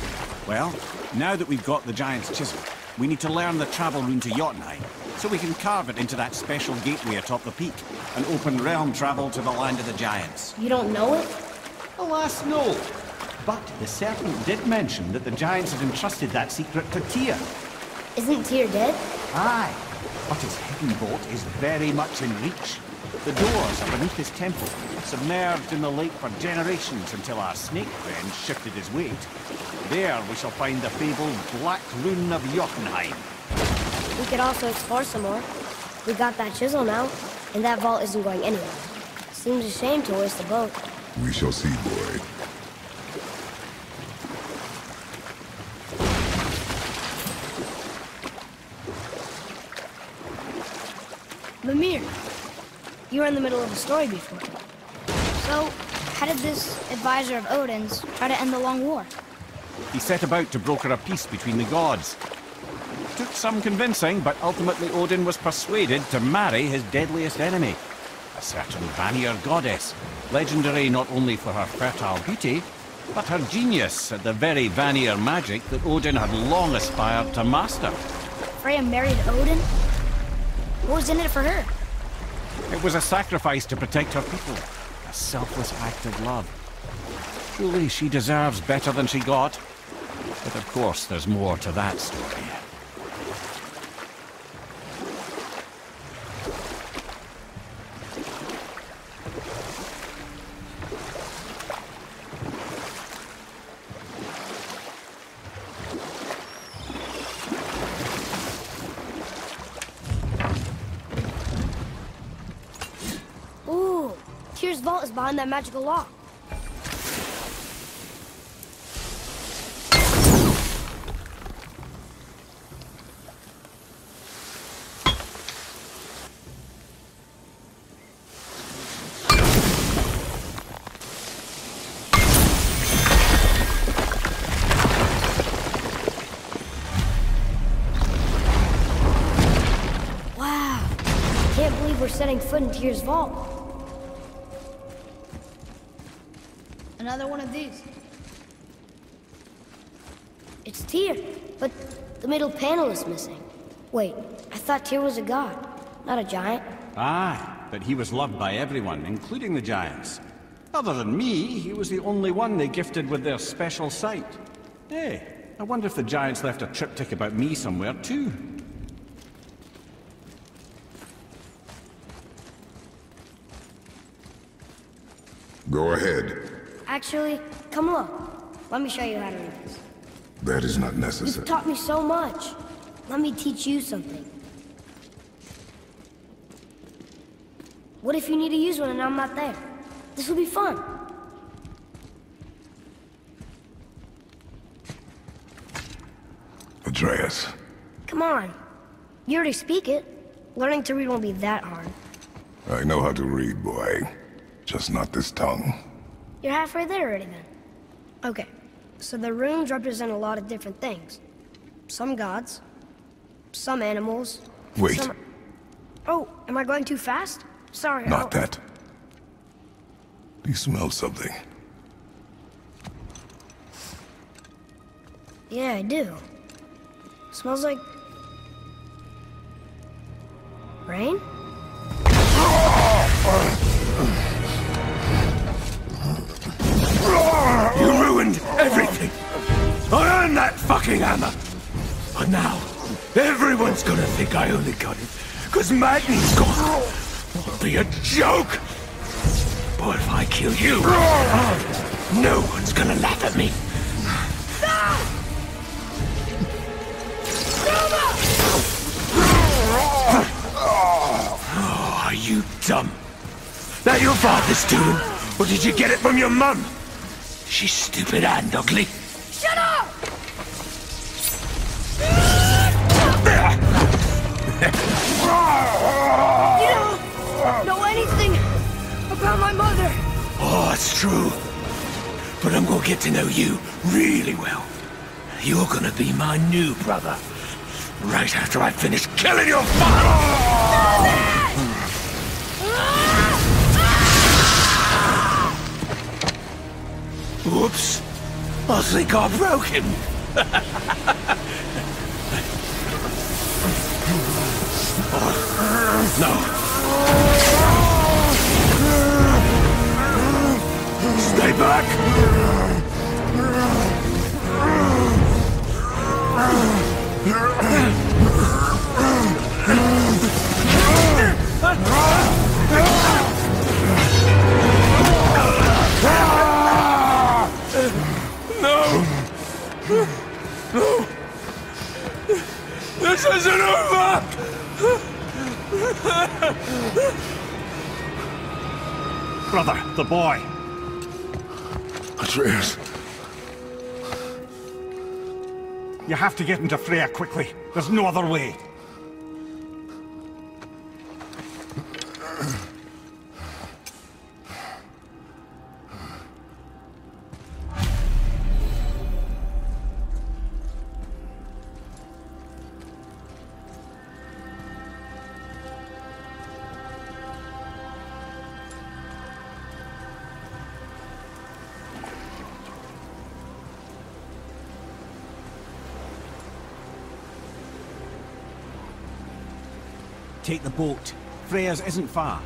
Well, now that we've got the giant's chisel, we need to learn the travel rune to Jotunheim, so we can carve it into that special gateway atop the peak, and open realm travel to the land of the giants. You don't know it? Alas, no. But the serpent did mention that the giants had entrusted that secret to Tyr. Isn't Tyr dead? Aye, but his hidden boat is very much in reach. The doors are beneath his temple, submerged in the lake for generations until our snake friend shifted his weight. There we shall find the fabled Black Rune of Jotunheim. We could also explore some more. We got that chisel now, and that vault isn't going anywhere. Seems a shame to waste the boat. We shall see, boy. Mimir, you were in the middle of a story before. So, how did this advisor of Odin's try to end the long war? He set about to broker a peace between the gods. Took some convincing, but ultimately Odin was persuaded to marry his deadliest enemy, a certain Vanir goddess, legendary not only for her fertile beauty, but her genius at the very Vanir magic that Odin had long aspired to master. Freya married Odin? What was in it for her? It was a sacrifice to protect her people, a selfless act of love. Truly, she deserves better than she got. But of course, there's more to that story. Ooh, Tyr's vault is behind that magical lock. Wow, can't believe we're setting foot in Tyr's vault. Another one of these. It's Tyr, but the middle panel is missing. Wait, I thought Tyr was a god, not a giant. Aye, but he was loved by everyone, including the Giants. Other than me, he was the only one they gifted with their special sight. Hey, I wonder if the Giants left a triptych about me somewhere, too. Go ahead. Actually, come look. Let me show you how to read this. That is not necessary. You've taught me so much. Let me teach you something. What if you need to use one and I'm not there? This will be fun. Atreus. Come on. You already speak it. Learning to read won't be that hard. I know how to read, boy. Just not this tongue. You're halfway there already then. Okay, so the runes represent a lot of different things. Some gods, some animals. Wait. Some... Oh, am I going too fast? Sorry. Not that. Do you smell something? Yeah, I do. Smells like... rain? You ruined everything! I earned that fucking hammer! But now, everyone's gonna think I only got it because Magni's gone! It'll be a joke! But if I kill you, no one's gonna laugh at me! Oh, are you dumb? That your father's doing? Or did you get it from your mum? She's stupid and ugly. Shut up! You don't know anything about my mother. Oh, it's true. But I'm gonna get to know you really well. You're gonna be my new brother. Right after I finish killing your father! Whoops. I think I broke him. No. Stay back! No! No! This isn't over! Brother, the boy. Atreus. You have to get into Freya quickly. There's no other way. Take the boat. Freya's isn't far.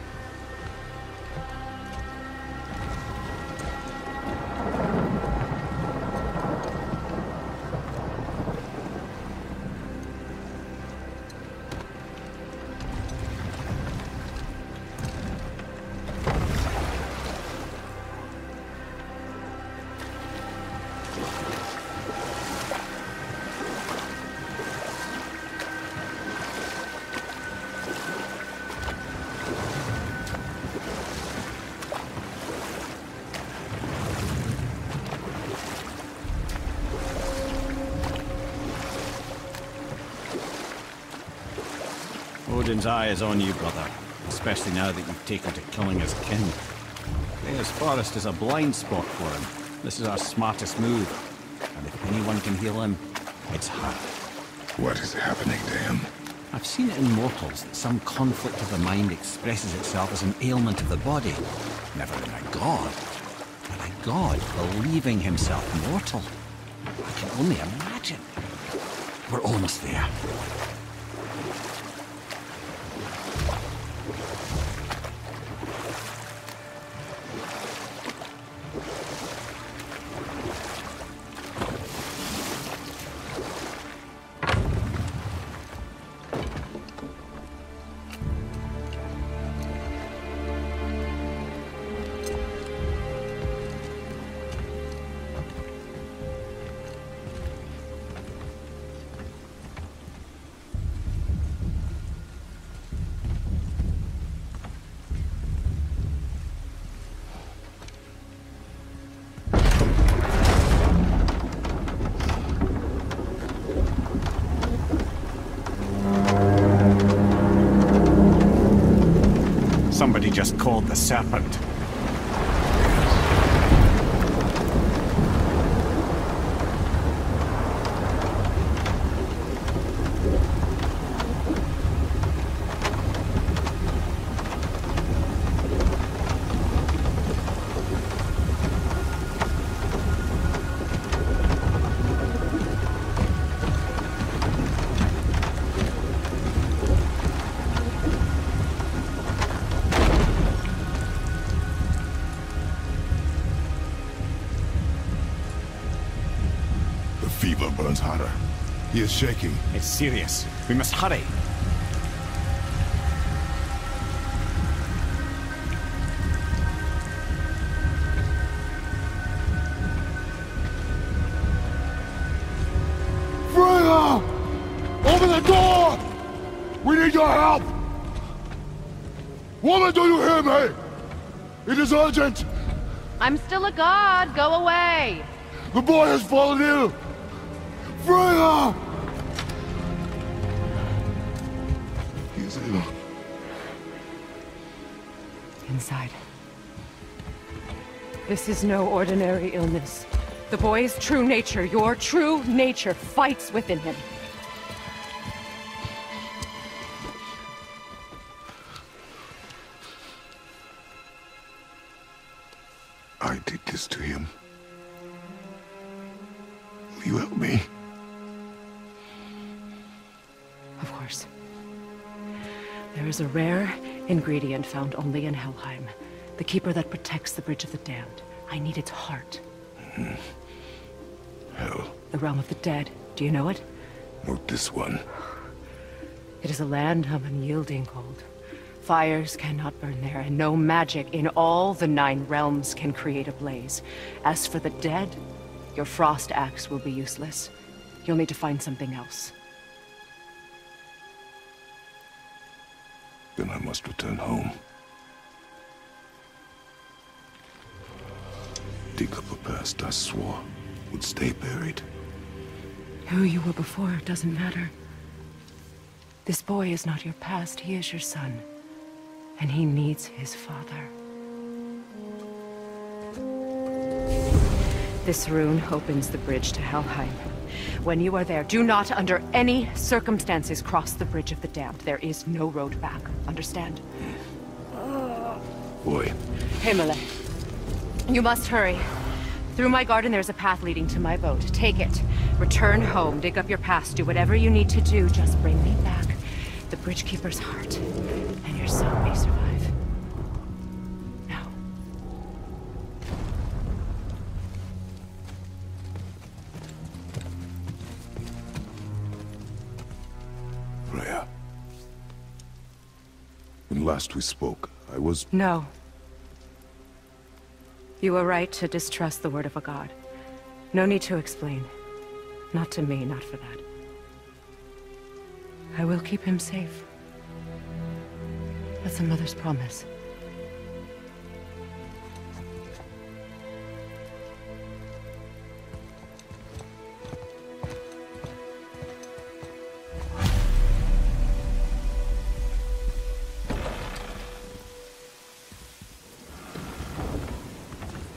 Odin's eye is on you, brother. Especially now that you've taken to killing his kin. Freya's forest is a blind spot for him. This is our smartest move. And if anyone can heal him, it's her. What is happening to him? I've seen it in mortals that some conflict of the mind expresses itself as an ailment of the body. Never in a god. But a god believing himself mortal. I can only imagine. We're almost there. called the Serpent. Fever burns hotter. He is shaking. It's serious. We must hurry. Freya! Open the door! We need your help! Woman, do you hear me? It is urgent! I'm still a god. Go away. The boy has fallen ill! Freya! He is ill. Inside. This is no ordinary illness. The boy's true nature, your true nature, fights within him. I did this to him. Will you help me? Of course. There is a rare ingredient found only in Helheim. The keeper that protects the Bridge of the Damned. I need its heart. Hell. The realm of the dead. Do you know it? Not this one. It is a land of unyielding cold. Fires cannot burn there, and no magic in all the 9 realms can create a blaze. As for the dead, your frost axe will be useless. You'll need to find something else. Then I must return home. Dig up a past I swore would stay buried. Who you were before doesn't matter. This boy is not your past, he is your son. And he needs his father. This rune opens the bridge to Helheim. When you are there, do not under any circumstances cross the Bridge of the Damned. There is no road back. Understand? Boy. Himalay. You must hurry. Through my garden there's a path leading to my boat. Take it. Return home. Dig up your past. Do whatever you need to do. Just bring me back the Bridgekeeper's heart. And your son may survive. Now. Freya. When last we spoke, I was... No. You were right to distrust the word of a god. No need to explain. Not to me, not for that. I will keep him safe. That's a mother's promise.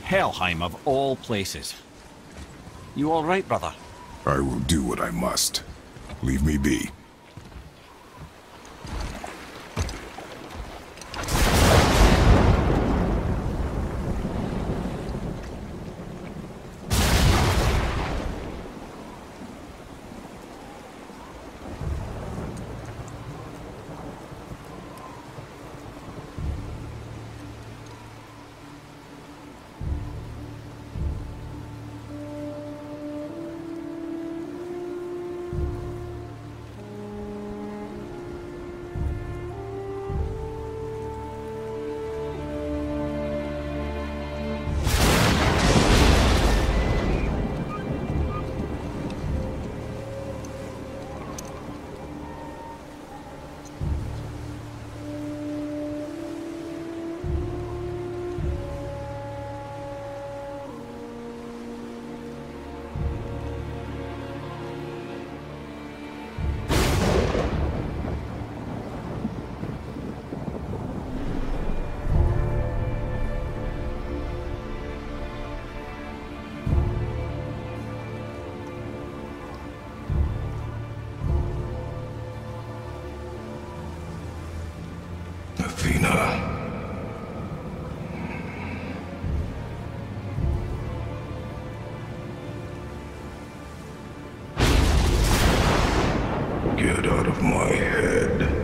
Helheim of all places. You all right, brother? I will do what I must. Leave me be. Jaina. Get out of my head.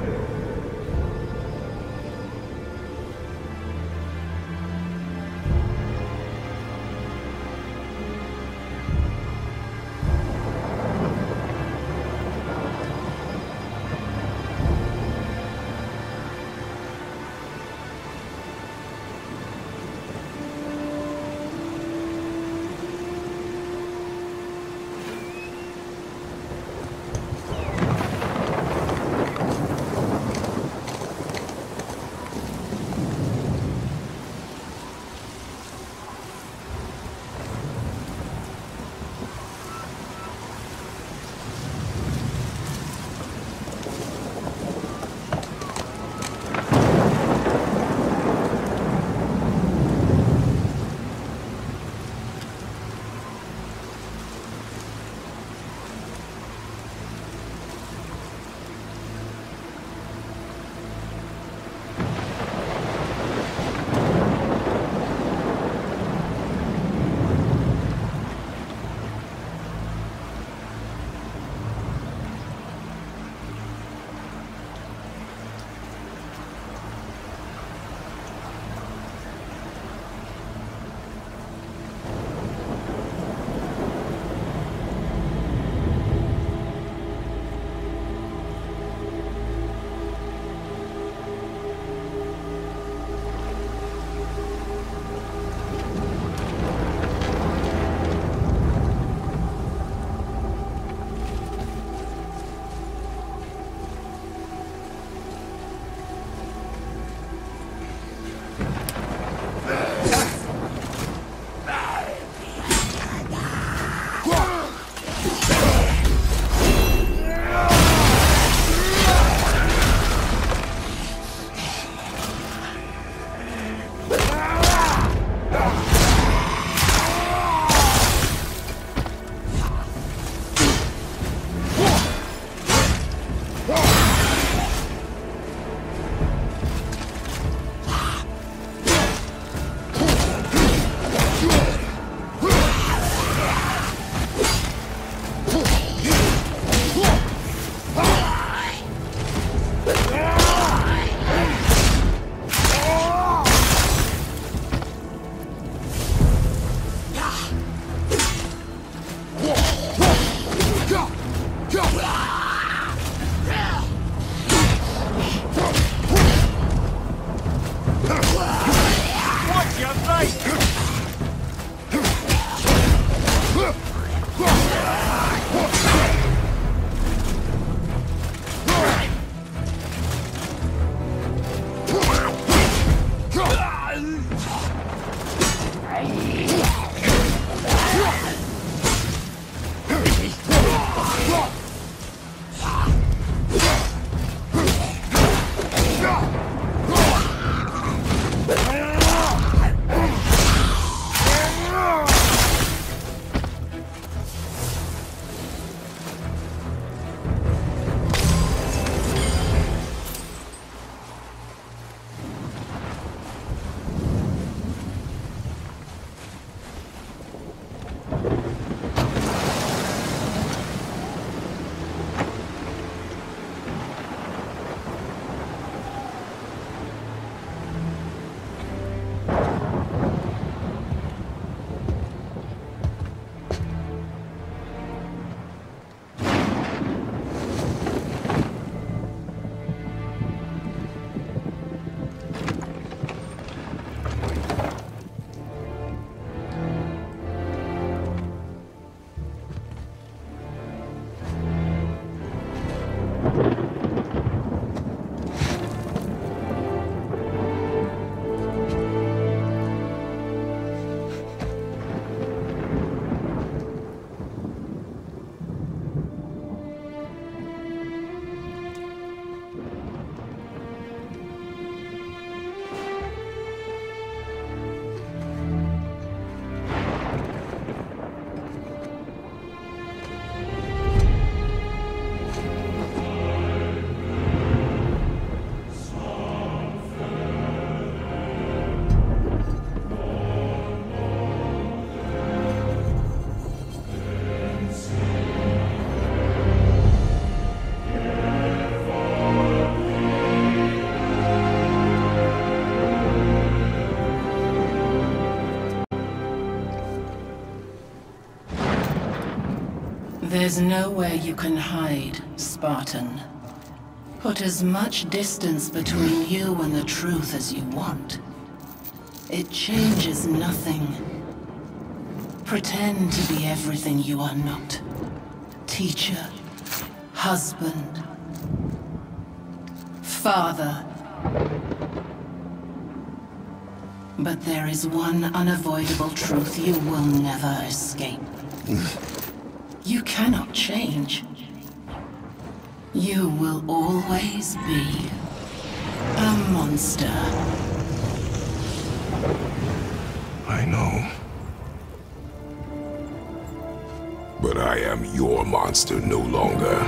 There's nowhere you can hide, Spartan. Put as much distance between you and the truth as you want. It changes nothing. Pretend to be everything you are not. Teacher, husband, father. But there is one unavoidable truth you will never escape. You cannot change. You will always be a monster. I know. But I am your monster no longer.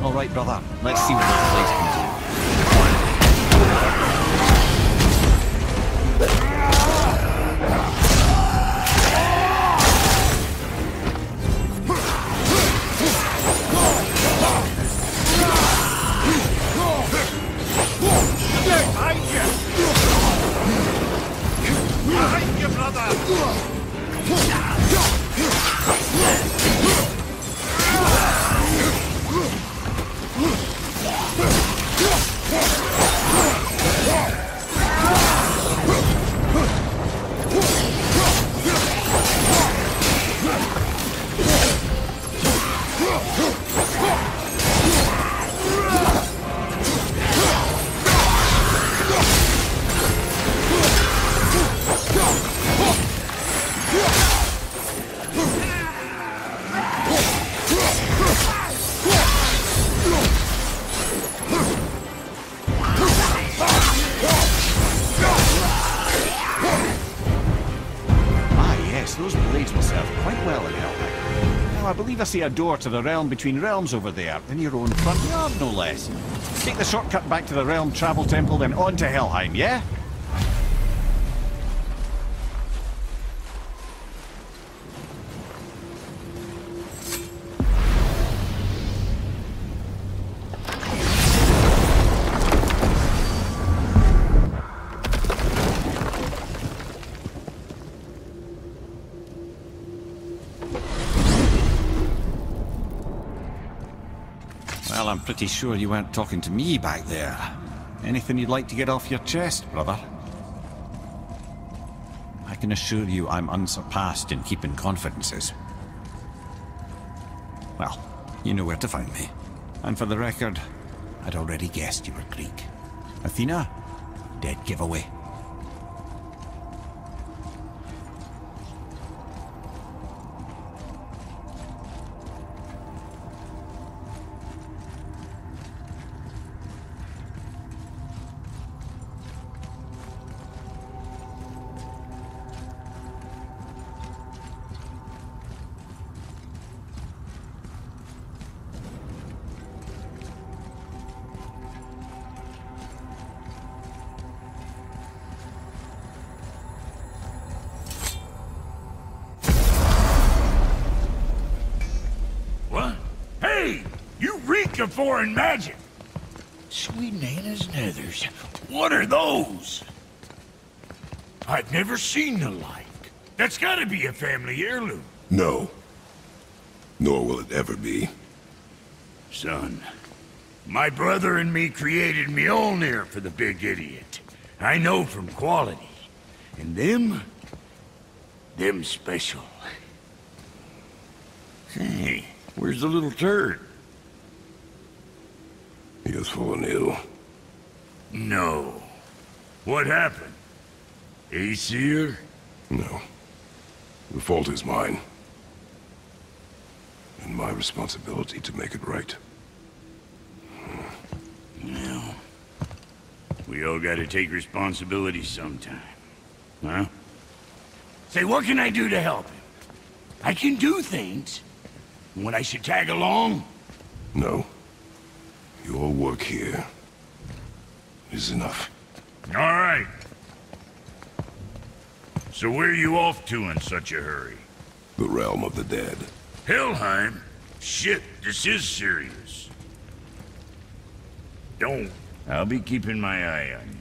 All right, brother. Let's see what this place can do. Behind you, brother! Those blades will serve quite well in Helheim. Now, I believe I see a door to the realm between realms over there, in your own front yard, no less. Take the shortcut back to the Realm Travel Temple, then on to Helheim, yeah? Well, I'm pretty sure you weren't talking to me back there. Anything you'd like to get off your chest, brother? I can assure you I'm unsurpassed in keeping confidences. Well, you know where to find me. And for the record, I'd already guessed you were Greek. Athena? Dead giveaway. Of foreign magic. Sweet Nana's nethers. What are those? I've never seen the like. That's gotta be a family heirloom. No. Nor will it ever be. Son, my brother and me created Mjolnir for the big idiot. I know from quality. And them special. Hey, where's the little turd? He has fallen ill. No. What happened? Aesir? No. The fault is mine. And my responsibility to make it right. Well, we all gotta take responsibility sometime. Huh? Say, what can I do to help him? I can do things. When I should tag along? No. Your work here is enough. All right. So where are you off to in such a hurry? The realm of the dead. Helheim? Shit, this is serious. Don't. I'll be keeping my eye on you.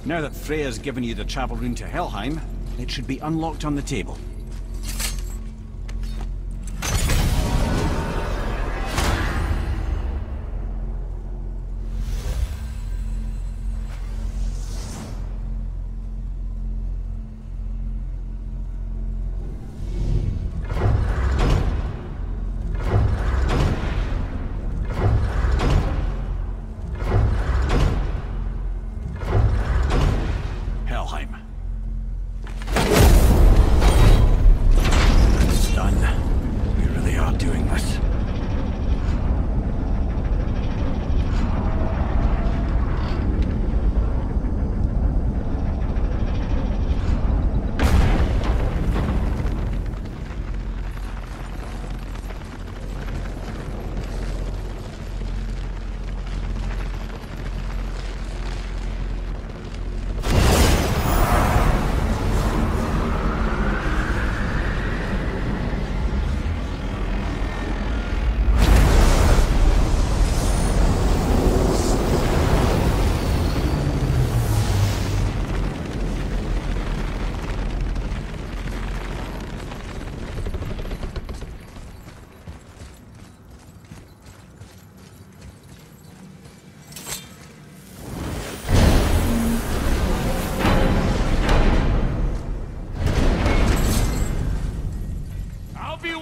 Now that Freya's given you the travel rune to Helheim, it should be unlocked on the table.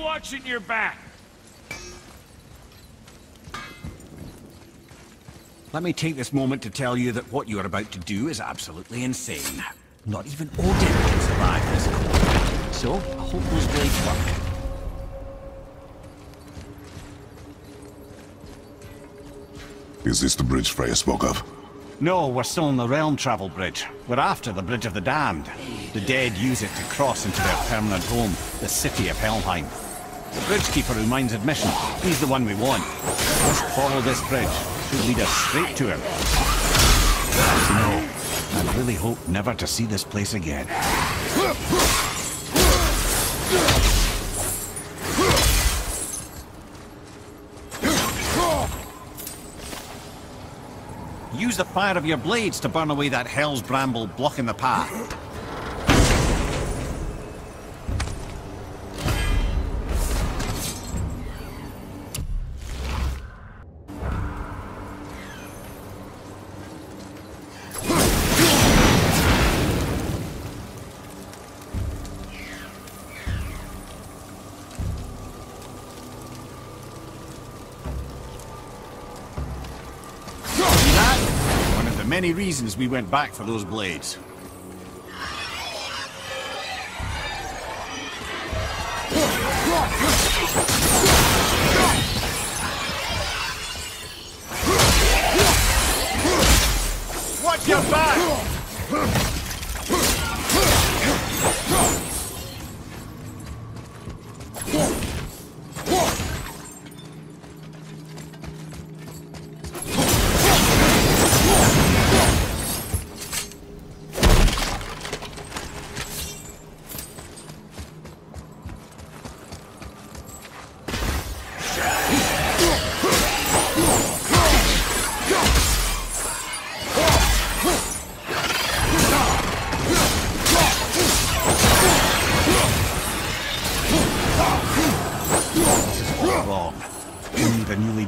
Watching your back. Let me take this moment to tell you that what you are about to do is absolutely insane. Not even Odin can survive this cold. So, I hope those blades work. Is this the bridge Freya spoke of? No, we're still on the Realm Travel Bridge. We're after the Bridge of the Damned. The dead use it to cross into their permanent home, the city of Helheim. The Bridgekeeper who minds admission, he's the one we want. Just follow this bridge. Should lead us straight to him. No, I really hope never to see this place again. Use the fire of your blades to burn away that hell's bramble blocking the path. Many reasons we went back for those blades. Watch your back!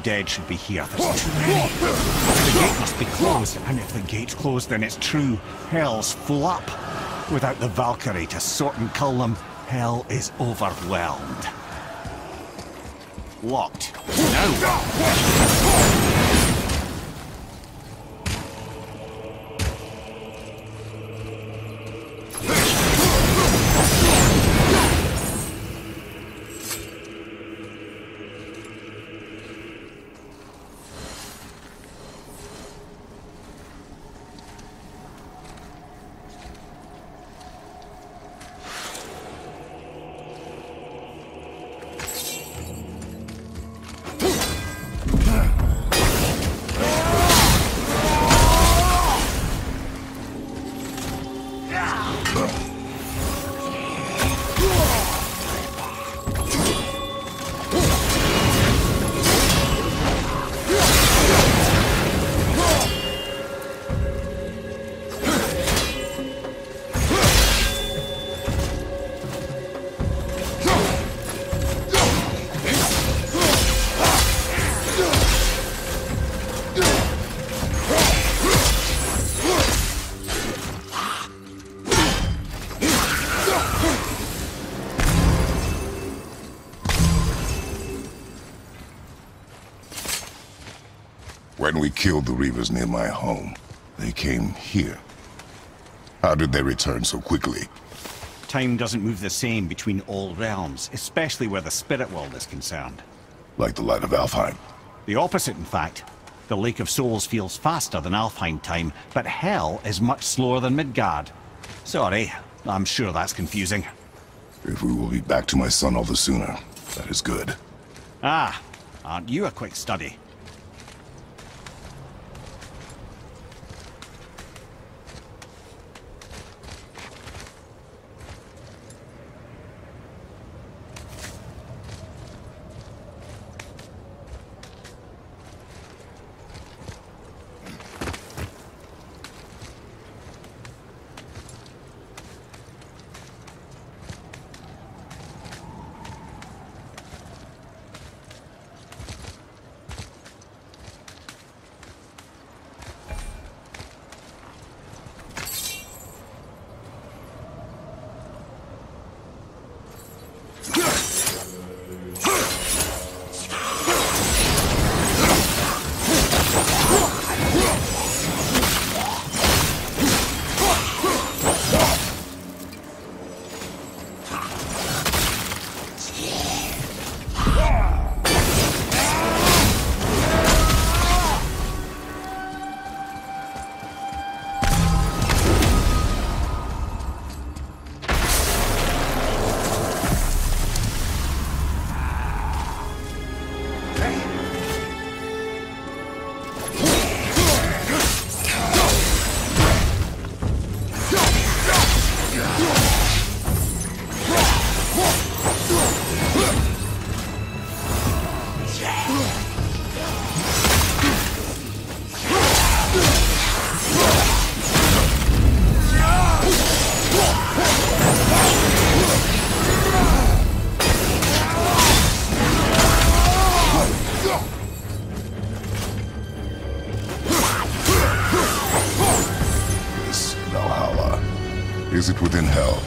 Dead should be here. There's too many. The gate must be closed, and if the gate's closed, then it's true. Hell's full up. Without the Valkyrie to sort and cull them, hell is overwhelmed. Locked. Now! When we killed the Reavers near my home, they came here. How did they return so quickly? Time doesn't move the same between all realms, especially where the spirit world is concerned. Like the light of Alfheim? The opposite, in fact. The Lake of Souls feels faster than Alfheim time, but Hell is much slower than Midgard. Sorry, I'm sure that's confusing. If we will be back to my son all the sooner, that is good. Ah, aren't you a quick study? Is it within Hell?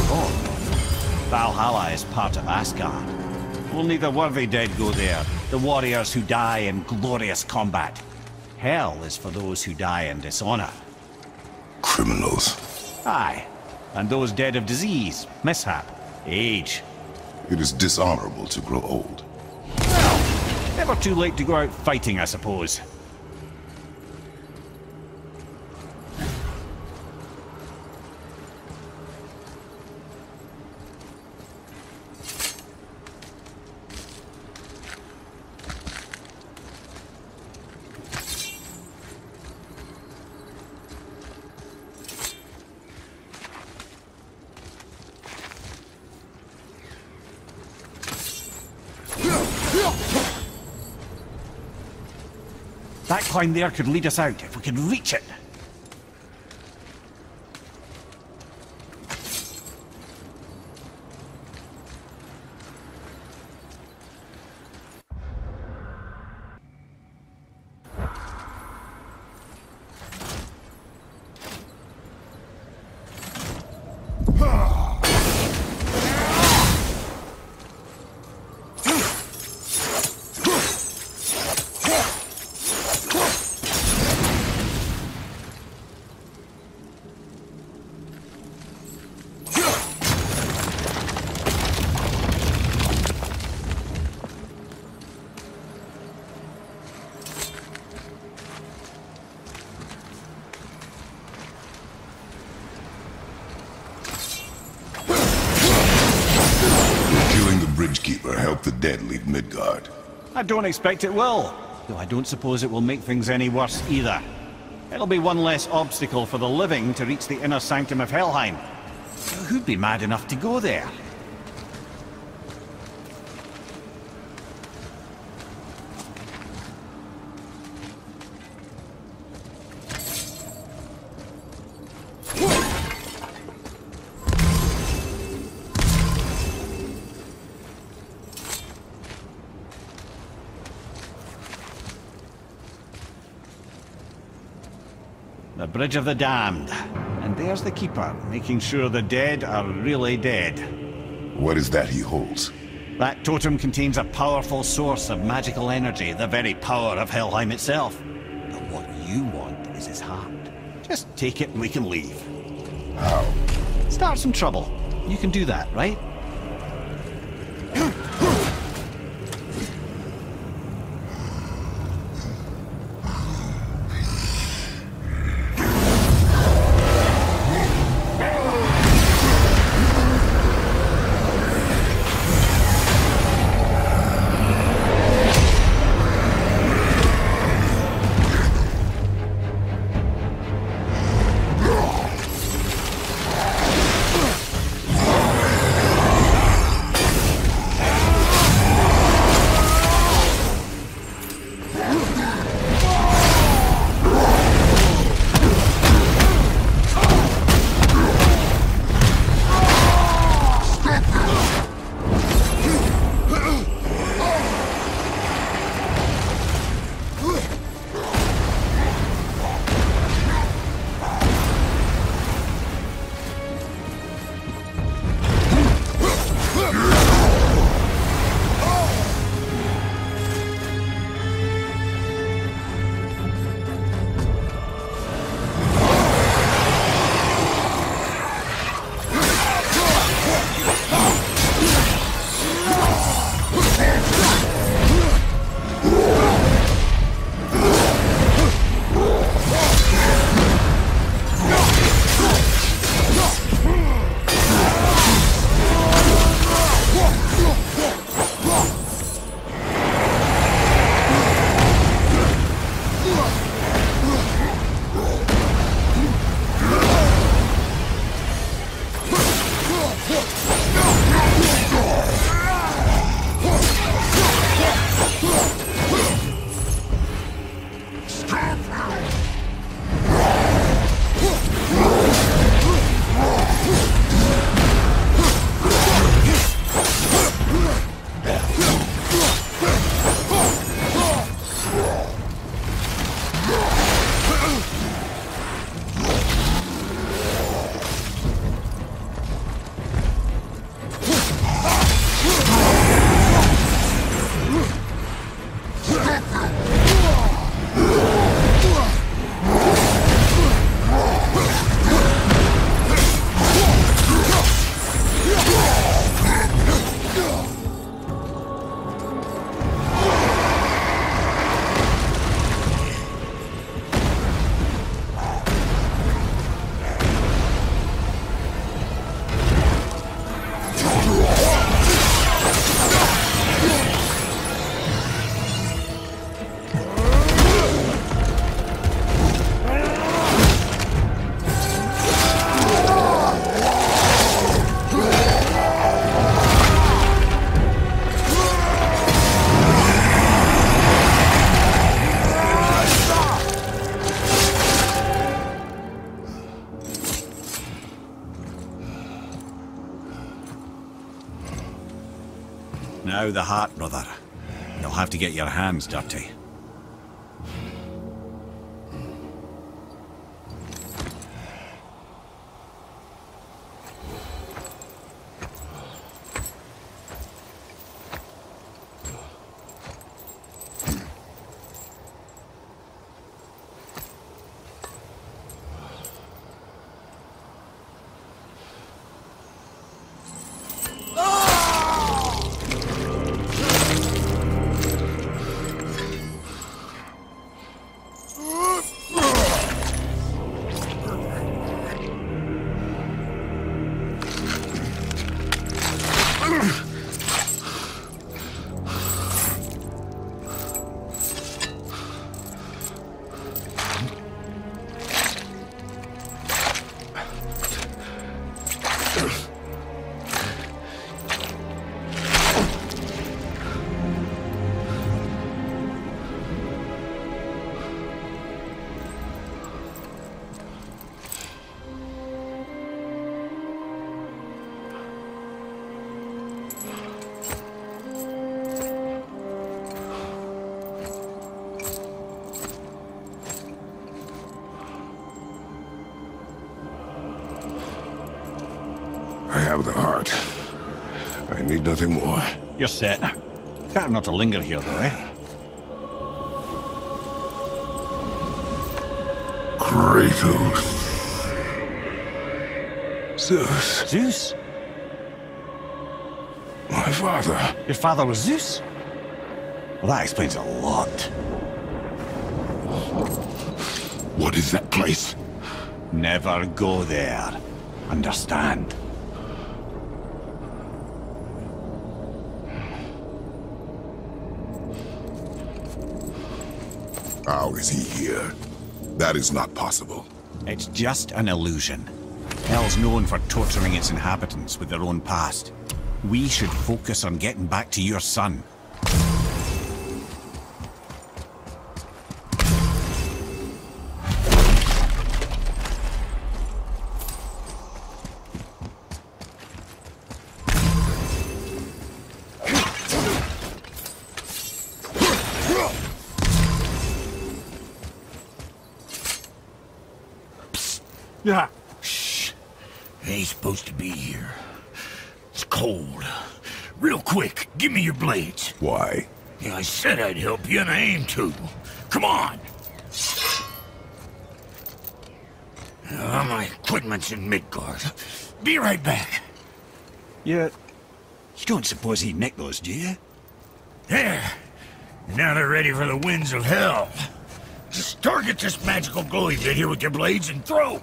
Oh. Valhalla is part of Asgard. Only the worthy dead go there, the warriors who die in glorious combat. Hell is for those who die in dishonor. Criminals. Aye, and those dead of disease, mishap, age. It is dishonorable to grow old. Well, never too late to go out fighting, I suppose. That climb there could lead us out if we could reach it. the dead leave Midgard? I don't expect it will, though I don't suppose it will make things any worse either. It'll be one less obstacle for the living to reach the inner sanctum of Helheim. Who'd be mad enough to go there? The Bridge of the Damned. And there's the Keeper, making sure the dead are really dead. What is that he holds? That totem contains a powerful source of magical energy, the very power of Helheim itself. But what you want is his heart. Just take it and we can leave. How? Start some trouble. You can do that, right? Now the heart, brother. You'll have to get your hands dirty. have the heart. I need nothing more. You're set. Better not to linger here, though, eh? Kratos. Zeus. Zeus? My father. Your father was Zeus? Well, that explains a lot. What is that place? Never go there. Understand? How is he here? That is not possible. It's just an illusion. Hell's known for torturing its inhabitants with their own past. We should focus on getting back to your son. Yeah. Shh. Ain't supposed to be here. It's cold. Real quick, give me your blades. Why? Yeah, I said I'd help you, and I aim to. Come on. My equipment's in Midgard. Be right back. You don't suppose he nicked those, do you? There. Now they're ready for the winds of hell. Just target this magical glowy bit here with your blades and throw.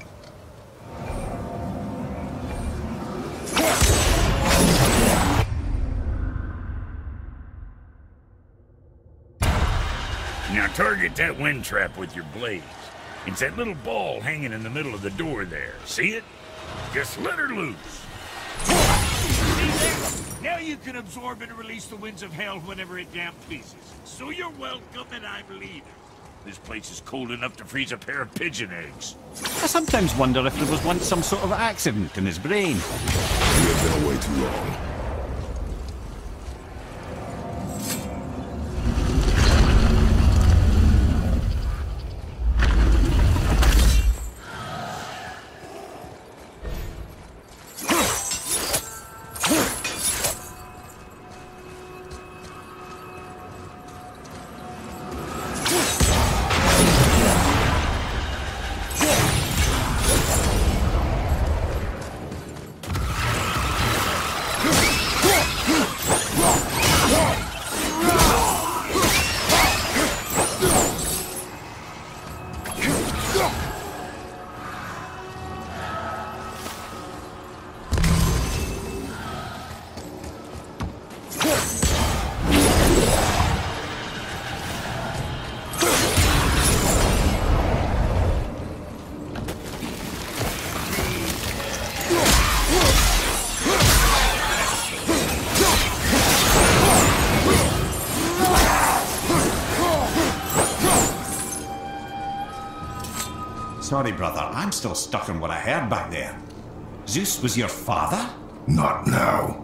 Now target that wind trap with your blades. It's that little ball hanging in the middle of the door there. See it? Just let her loose. See there? Now you can absorb and release the winds of hell whenever it damn pleases. So you're welcome and I'm leaving. This place is cold enough to freeze a pair of pigeon eggs. I sometimes wonder if there was once some sort of accident in his brain. We have been away too long. Sorry, brother. I'm still stuck on what I heard back there. Zeus was your father? Not now.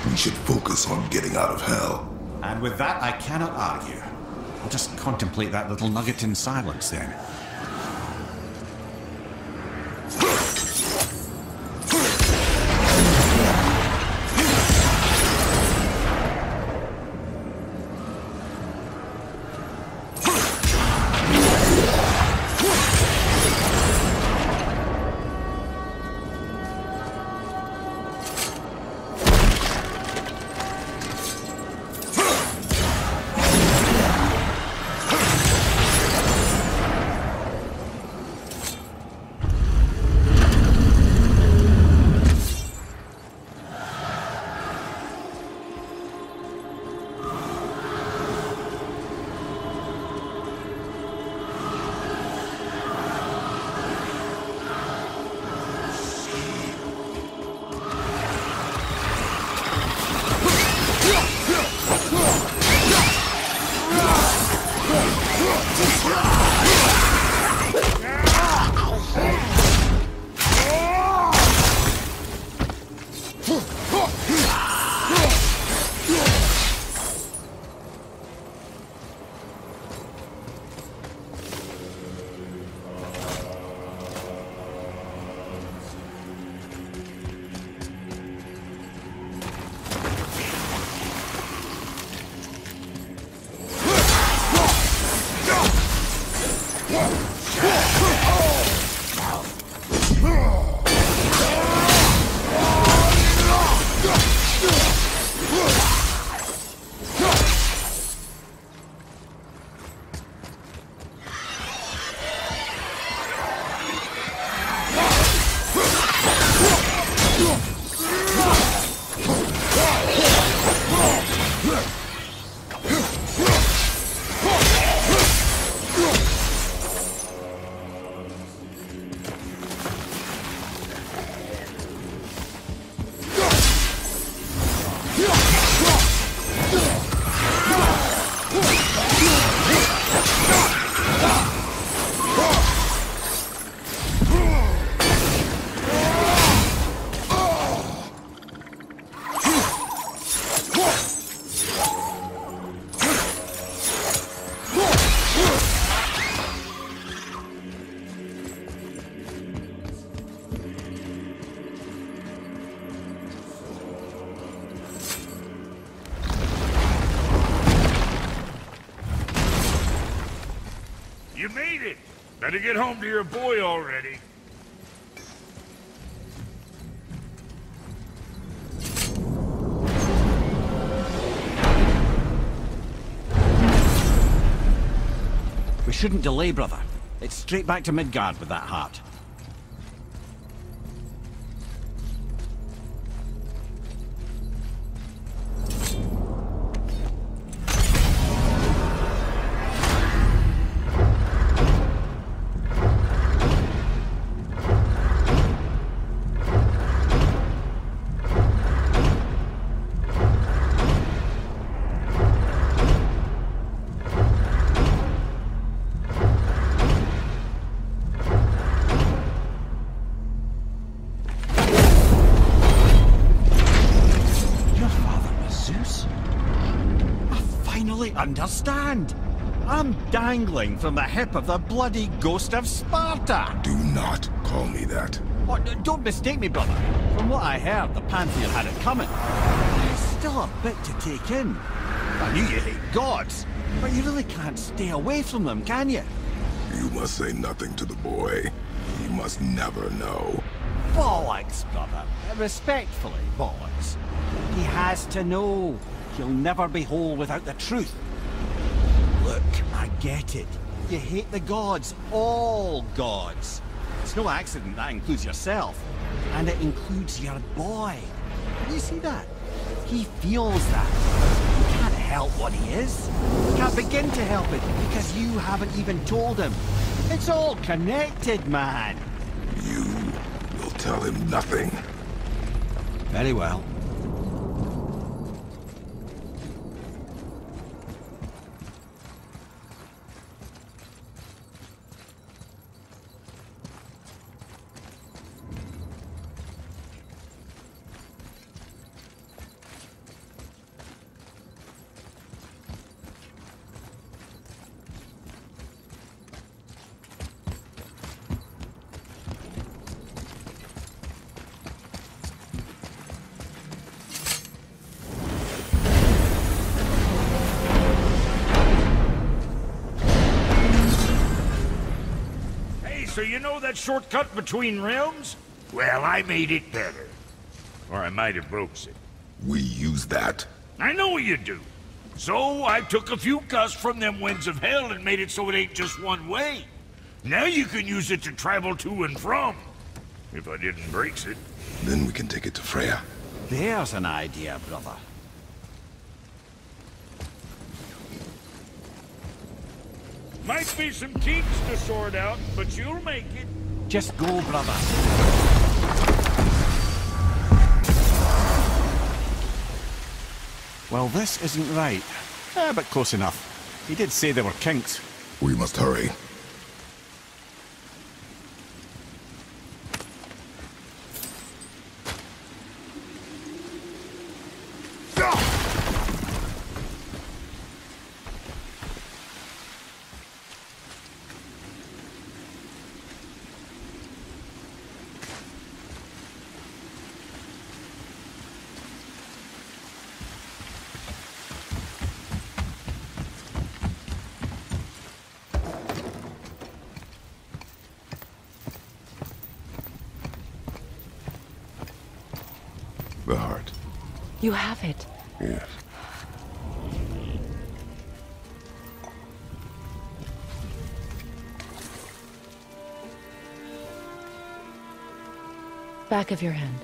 We should focus on getting out of hell. And with that, I cannot argue. I'll just contemplate that little nugget in silence then. made it. Better get home to your boy already. We shouldn't delay, brother. It's straight back to Midgard with that heart. Understand? I'm dangling from the hip of the bloody ghost of Sparta! Do not call me that. Oh, don't mistake me, brother. From what I heard, the Pantheon had it coming. There's still a bit to take in. I knew you hate gods, but you really can't stay away from them, can you? You must say nothing to the boy. He must never know. Bollocks, brother. Respectfully, bollocks. He has to know. He'll never be whole without the truth. Look, I get it. You hate the gods. All gods. It's no accident that includes yourself. And it includes your boy. You see that? He feels that. He can't help what he is. He can't begin to help it because you haven't even told him. It's all connected, man. You will tell him nothing. Very well. So you know that shortcut between realms? Well, I made it better. Or I might have broke it. We use that. I know you do. So I took a few gusts from them winds of hell and made it so it ain't just one way. Now you can use it to travel to and from. If I didn't break it. Then we can take it to Freya. There's an idea, brother. Might be some kinks to sort out, but you'll make it. Just go, brother. Well, this isn't right. But close enough. He did say there were kinks. We must hurry. The heart. You have it. Yes. Back of your hand.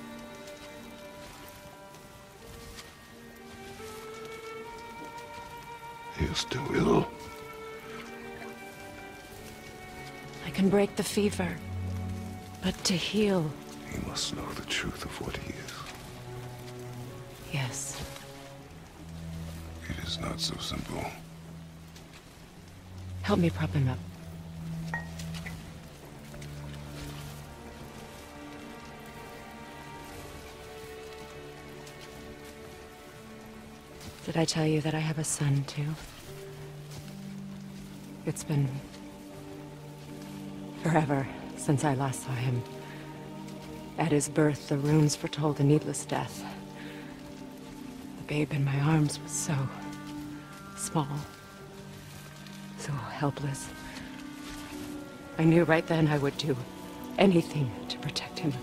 He is still ill. I can break the fever, but to heal... He must know the truth of what he is. Yes. It is not so simple. Help me prop him up. Did I tell you that I have a son, too? It's been... forever since I last saw him. At his birth, the runes foretold a needless death. The babe in my arms was so... small. So helpless. I knew right then I would do anything to protect him.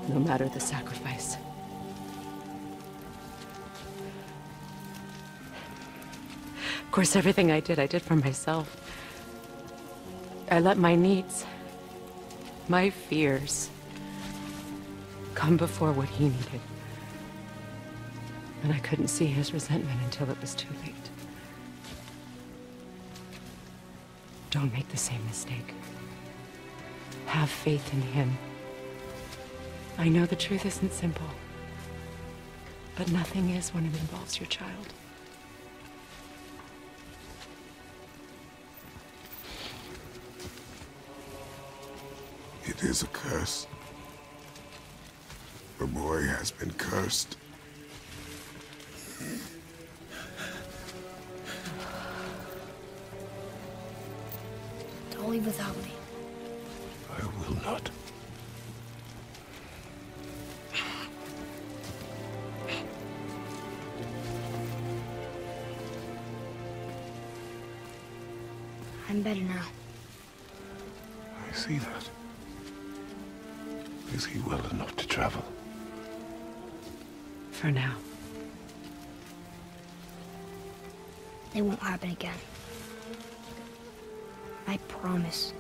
No matter the sacrifice. Of course, everything I did for myself. I let my needs, my fears, come before what he needed. And I couldn't see his resentment until it was too late. Don't make the same mistake. Have faith in him. I know the truth isn't simple, but nothing is when it involves your child. It is a curse. The boy has been cursed. Don't leave without me. I will not. I'm better now. I see that. Is he well enough to travel? For now. It won't happen again. I promise.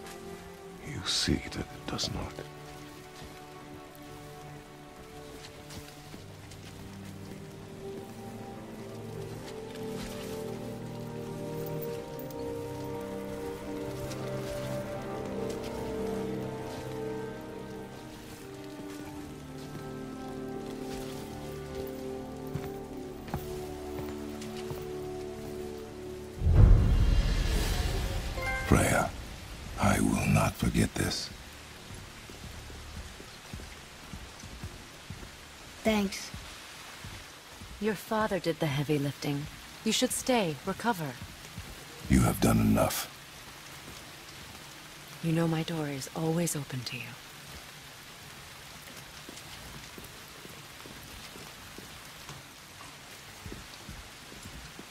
You see that it does not. Freya, I will not forget this. Thanks. Your father did the heavy lifting. You should stay, recover. You have done enough. You know my door is always open to you.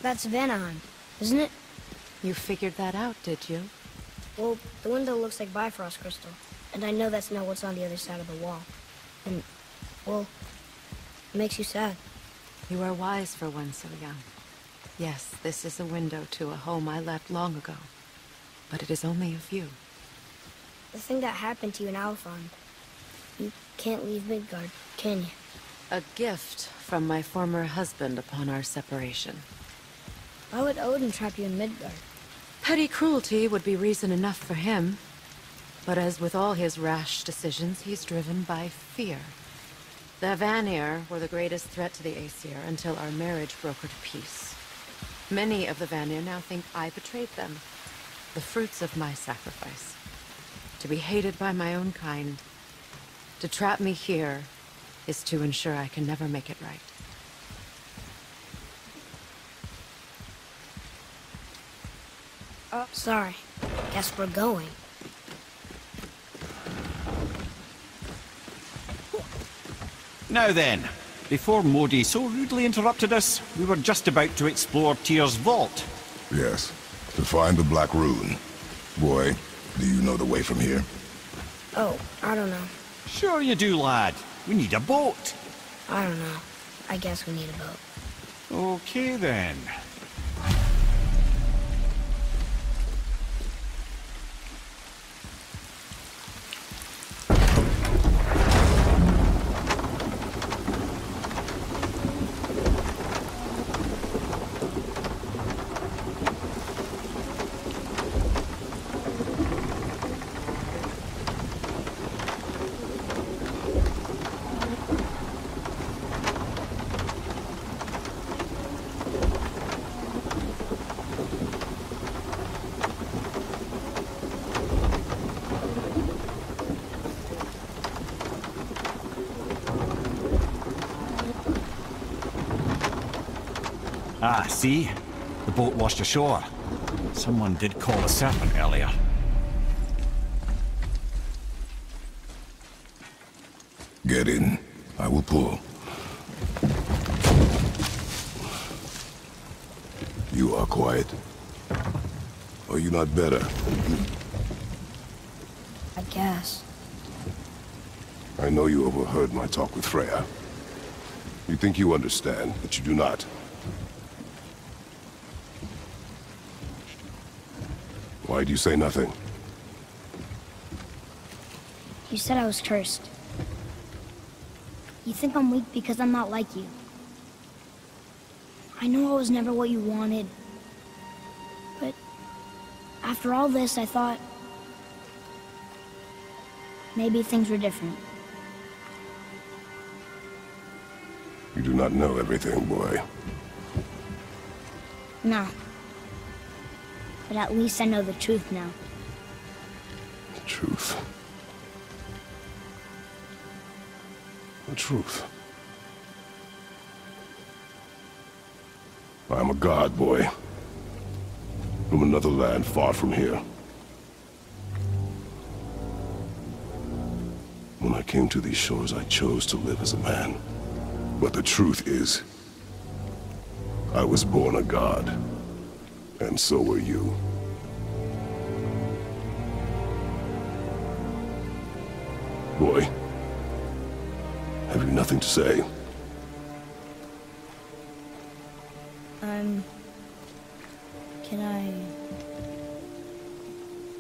That's Vanaheim, isn't it? You figured that out, did you? Well, the window looks like Bifrost crystal, and I know that's not what's on the other side of the wall. And, well, it makes you sad. You are wise for one so young. Yes, this is a window to a home I left long ago. But it is only a view. The thing that happened to you in Alfheim, you can't leave Midgard, can you? A gift from my former husband upon our separation. Why would Odin trap you in Midgard? Petty cruelty would be reason enough for him. But as with all his rash decisions, he's driven by fear. The Vanir were the greatest threat to the Aesir until our marriage brokered peace. Many of the Vanir now think I betrayed them. The fruits of my sacrifice. To be hated by my own kind. To trap me here is to ensure I can never make it right. Oh, sorry. Guess we're going. Now then, before Modi so rudely interrupted us, we were just about to explore Tyr's vault. Yes, to find the Black Rune. Boy, do you know the way from here? Oh, I don't know. Sure you do, lad. We need a boat. I don't know. I guess we need a boat. Okay then. Ah, see? The boat washed ashore. Someone did call a serpent earlier. Get in. I will pull. You are quiet. Are you not better? I guess. I know you overheard my talk with Freya. You think you understand, but you do not. Why do you say nothing? You said I was cursed. You think I'm weak because I'm not like you. I know I was never what you wanted. But after all this, I thought maybe things were different. You do not know everything, boy. No. But at least I know the truth now. The truth. The truth. I am a god, boy. From another land far from here. When I came to these shores, I chose to live as a man. But the truth is, I was born a god. And so were you. Boy, have you nothing to say? Can I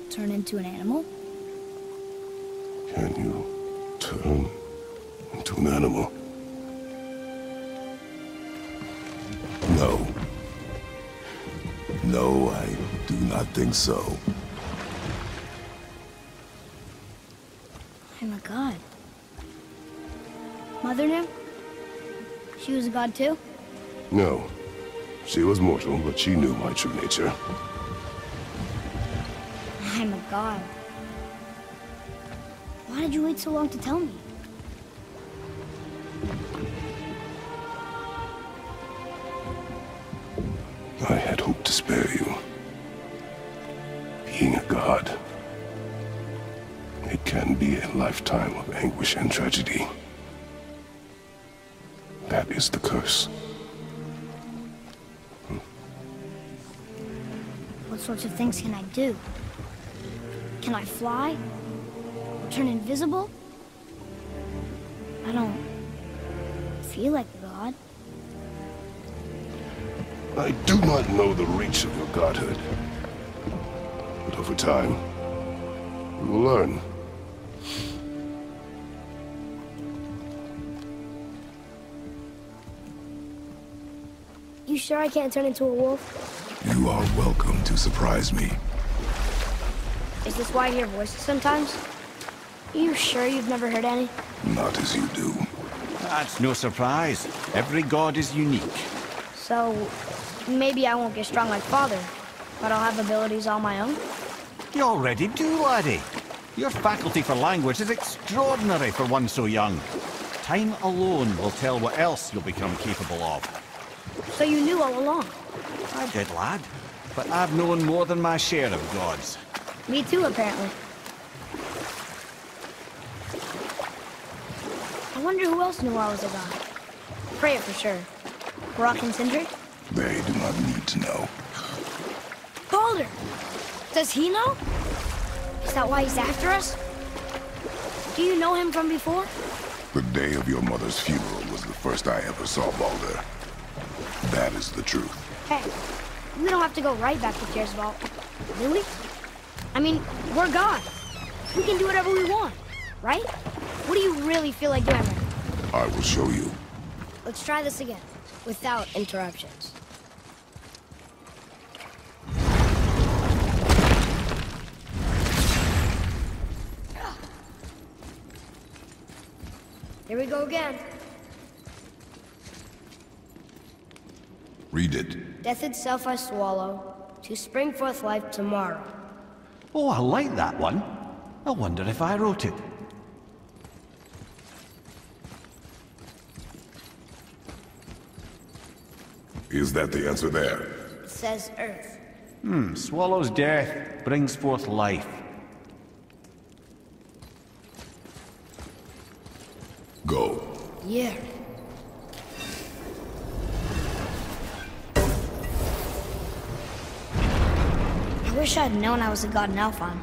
turn into an animal? Can you turn into an animal? No. No, I do not think so. I'm a god. Mother knew? She was a god too? No. She was mortal, but she knew my true nature. I'm a god. Why did you wait so long to tell me? I had hoped to spare you. Being a god, it can be a lifetime of anguish and tragedy. That is the curse. What sorts of things can I do? Can I fly? Turn invisible? I don't feel like a god. I do not know the reach of your godhood. But over time, you will learn. You sure I can't turn into a wolf? You are welcome to surprise me. Is this why I hear voices sometimes? You sure you've never heard any? Not as you do. That's no surprise. Every god is unique. So, maybe I won't get strong like Father, but I'll have abilities all my own? You already do, laddie. Your faculty for language is extraordinary for one so young. Time alone will tell what else you'll become capable of. So you knew all along? I did, lad. But I've known more than my share of gods. Me too, apparently. I wonder who else knew I was a god. Freya for sure. Brok and Sindri? They do not need to know. Baldur! Does he know? Is that why he's after us? Do you know him from before? The day of your mother's funeral was the first I ever saw Baldur. That is the truth. Hey, we don't have to go right back to Kjaersvald, do we? I mean, we're God. We can do whatever we want, right? What do you really feel like doing right now? I will show you. Let's try this again, without interruptions. Here we go again. Read it. Death itself I swallow, to spring forth life tomorrow. Oh, I like that one. I wonder if I wrote it. Is that the answer there? It says Earth. Swallows death, brings forth life. Go. Yeah. I wish I'd known I was a god in Alfheim.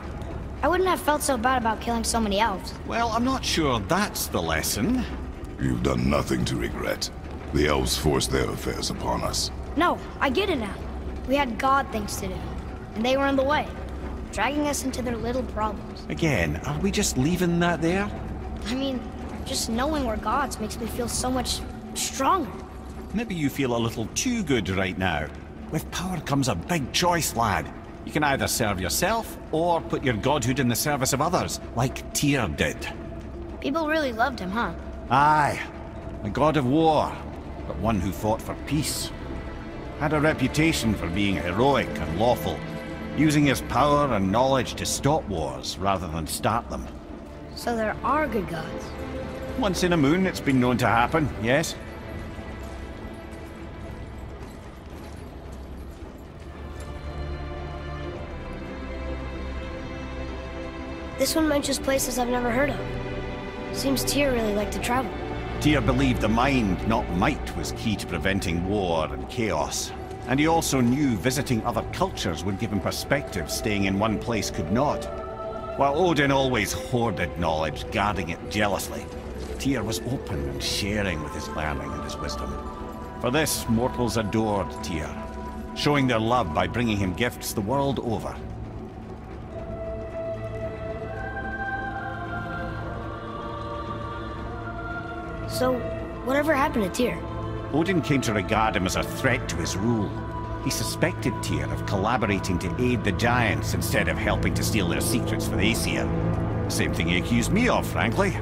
I wouldn't have felt so bad about killing so many elves. Well, I'm not sure that's the lesson. You've done nothing to regret. The elves forced their affairs upon us. No, I get it now. We had God things to do, and they were in the way, dragging us into their little problems. Again, are we just leaving that there? I mean, just knowing we're gods makes me feel so much stronger. Maybe you feel a little too good right now. With power comes a big choice, lad. You can either serve yourself, or put your godhood in the service of others, like Tyr did. People really loved him, huh? Aye. A god of war, but one who fought for peace. Had a reputation for being heroic and lawful, using his power and knowledge to stop wars rather than start them. So there are good gods. Once in a moon, it's been known to happen, yes? This one mentions places I've never heard of. Seems Tyr really liked to travel. Tyr believed the mind, not might, was key to preventing war and chaos. And he also knew visiting other cultures would give him perspective staying in one place could not. While Odin always hoarded knowledge, guarding it jealously, Tyr was open and sharing with his learning and his wisdom. For this, mortals adored Tyr, showing their love by bringing him gifts the world over. So, whatever happened to Tyr? Odin came to regard him as a threat to his rule. He suspected Tyr of collaborating to aid the Giants instead of helping to steal their secrets for the Aesir. Same thing he accused me of, frankly.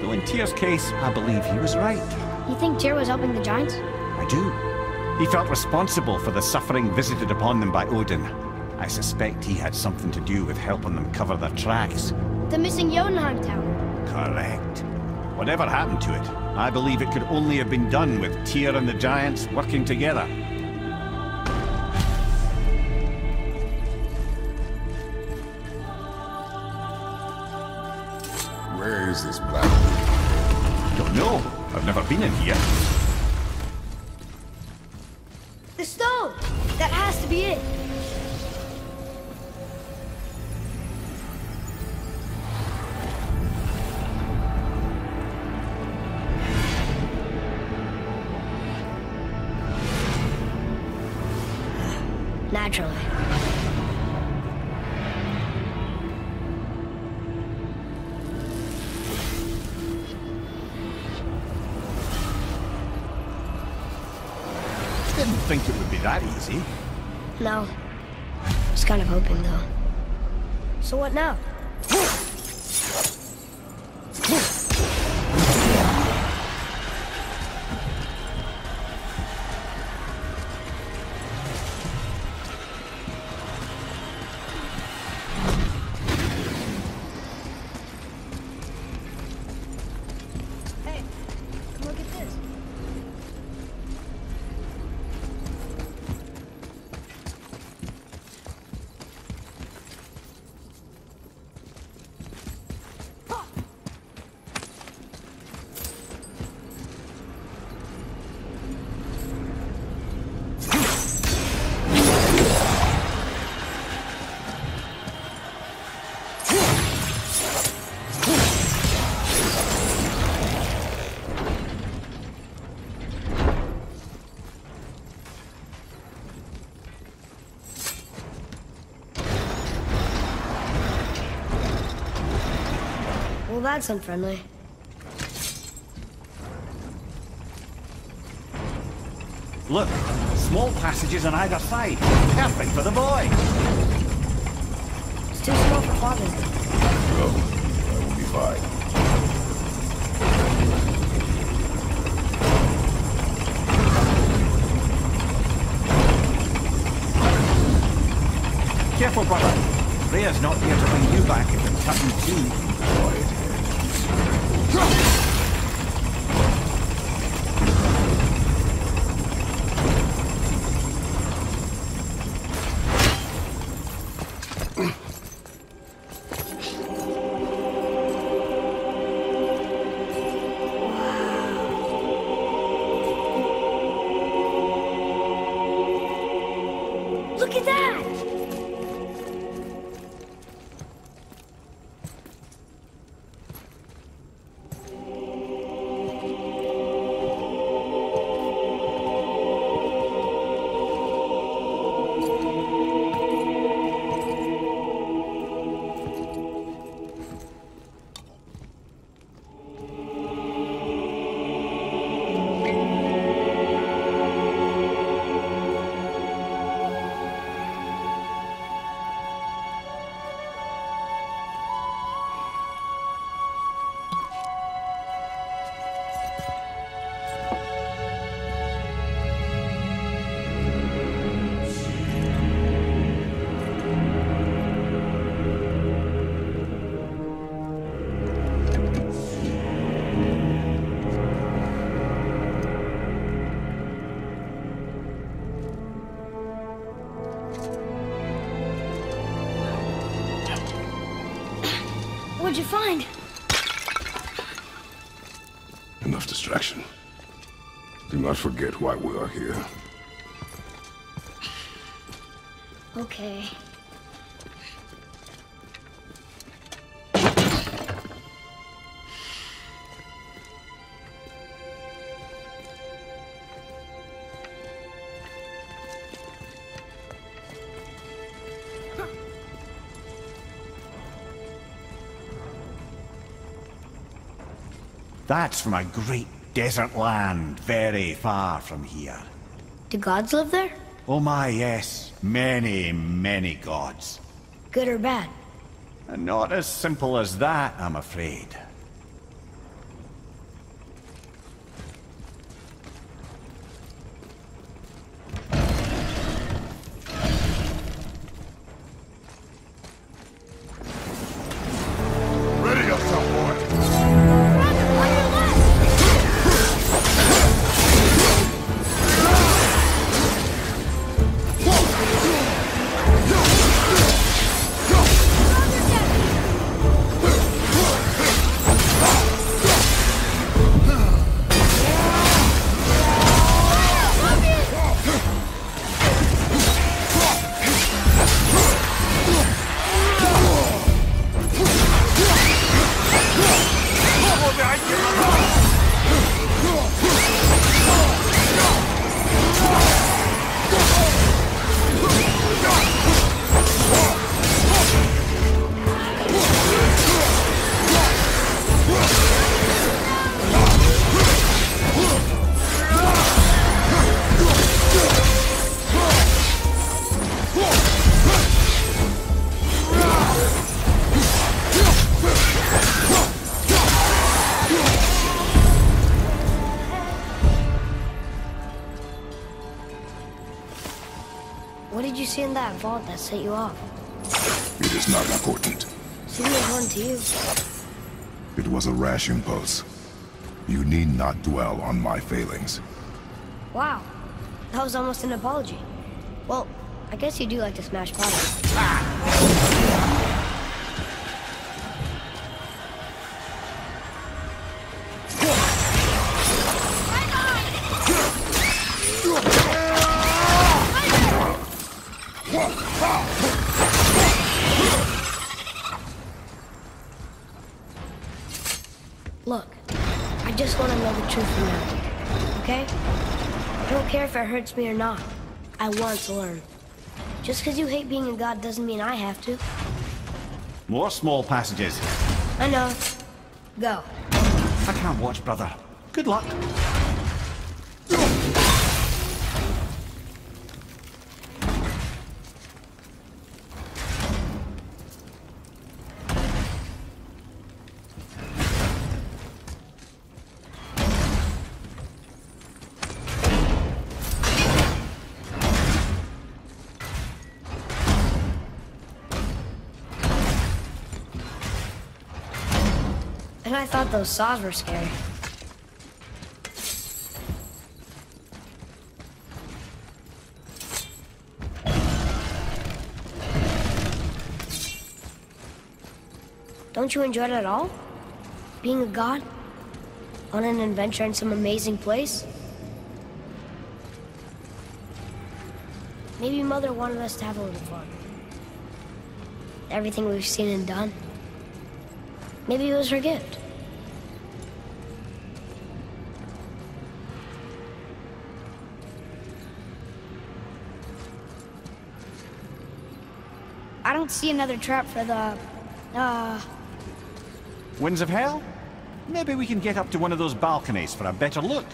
Though in Tyr's case, I believe he was right. You think Tyr was helping the Giants? I do. He felt responsible for the suffering visited upon them by Odin. I suspect he had something to do with helping them cover their tracks. The missing Jotunheim Tower. Correct. Whatever happened to it, I believe it could only have been done with Tyr and the Giants working together. Where is this black? Don't know. I've never been in here. The stone! That has to be it! Naturally. Didn't think it would be that easy. No. I was kind of hoping, though. So what now? Hey, look at this. Well, that's unfriendly. Look, small passages on either side. Perfect for the boy. It's too small for father. No, I will be fine. Careful, brother. Rhea's not here to bring you back if you're cutting too. Quiet. Look at that! you find? Enough distraction. Do not forget why we are here. Okay. That's from a great desert land very far from here. Do gods live there? Oh my, yes. Many, many gods. Good or bad? And not as simple as that, I'm afraid. Ready up, top boy. What did you see in that vault that set you off? It is not important. Seemed important to you. It was a rash impulse. You need not dwell on my failings. Wow. That was almost an apology. Well, I guess you do like to smash bottles. Look, I just want to know the truth from now, okay? I don't care if it hurts me or not. I want to learn. Just because you hate being a god doesn't mean I have to. More small passages. I know. Go. I can't watch, brother. Good luck. And I thought those saws were scary. Don't you enjoy it at all? Being a god? On an adventure in some amazing place? Maybe Mother wanted us to have a little fun. Everything we've seen and done. Maybe it was her gift. I don't see another trap for the, Winds of Hell? Maybe we can get up to one of those balconies for a better look.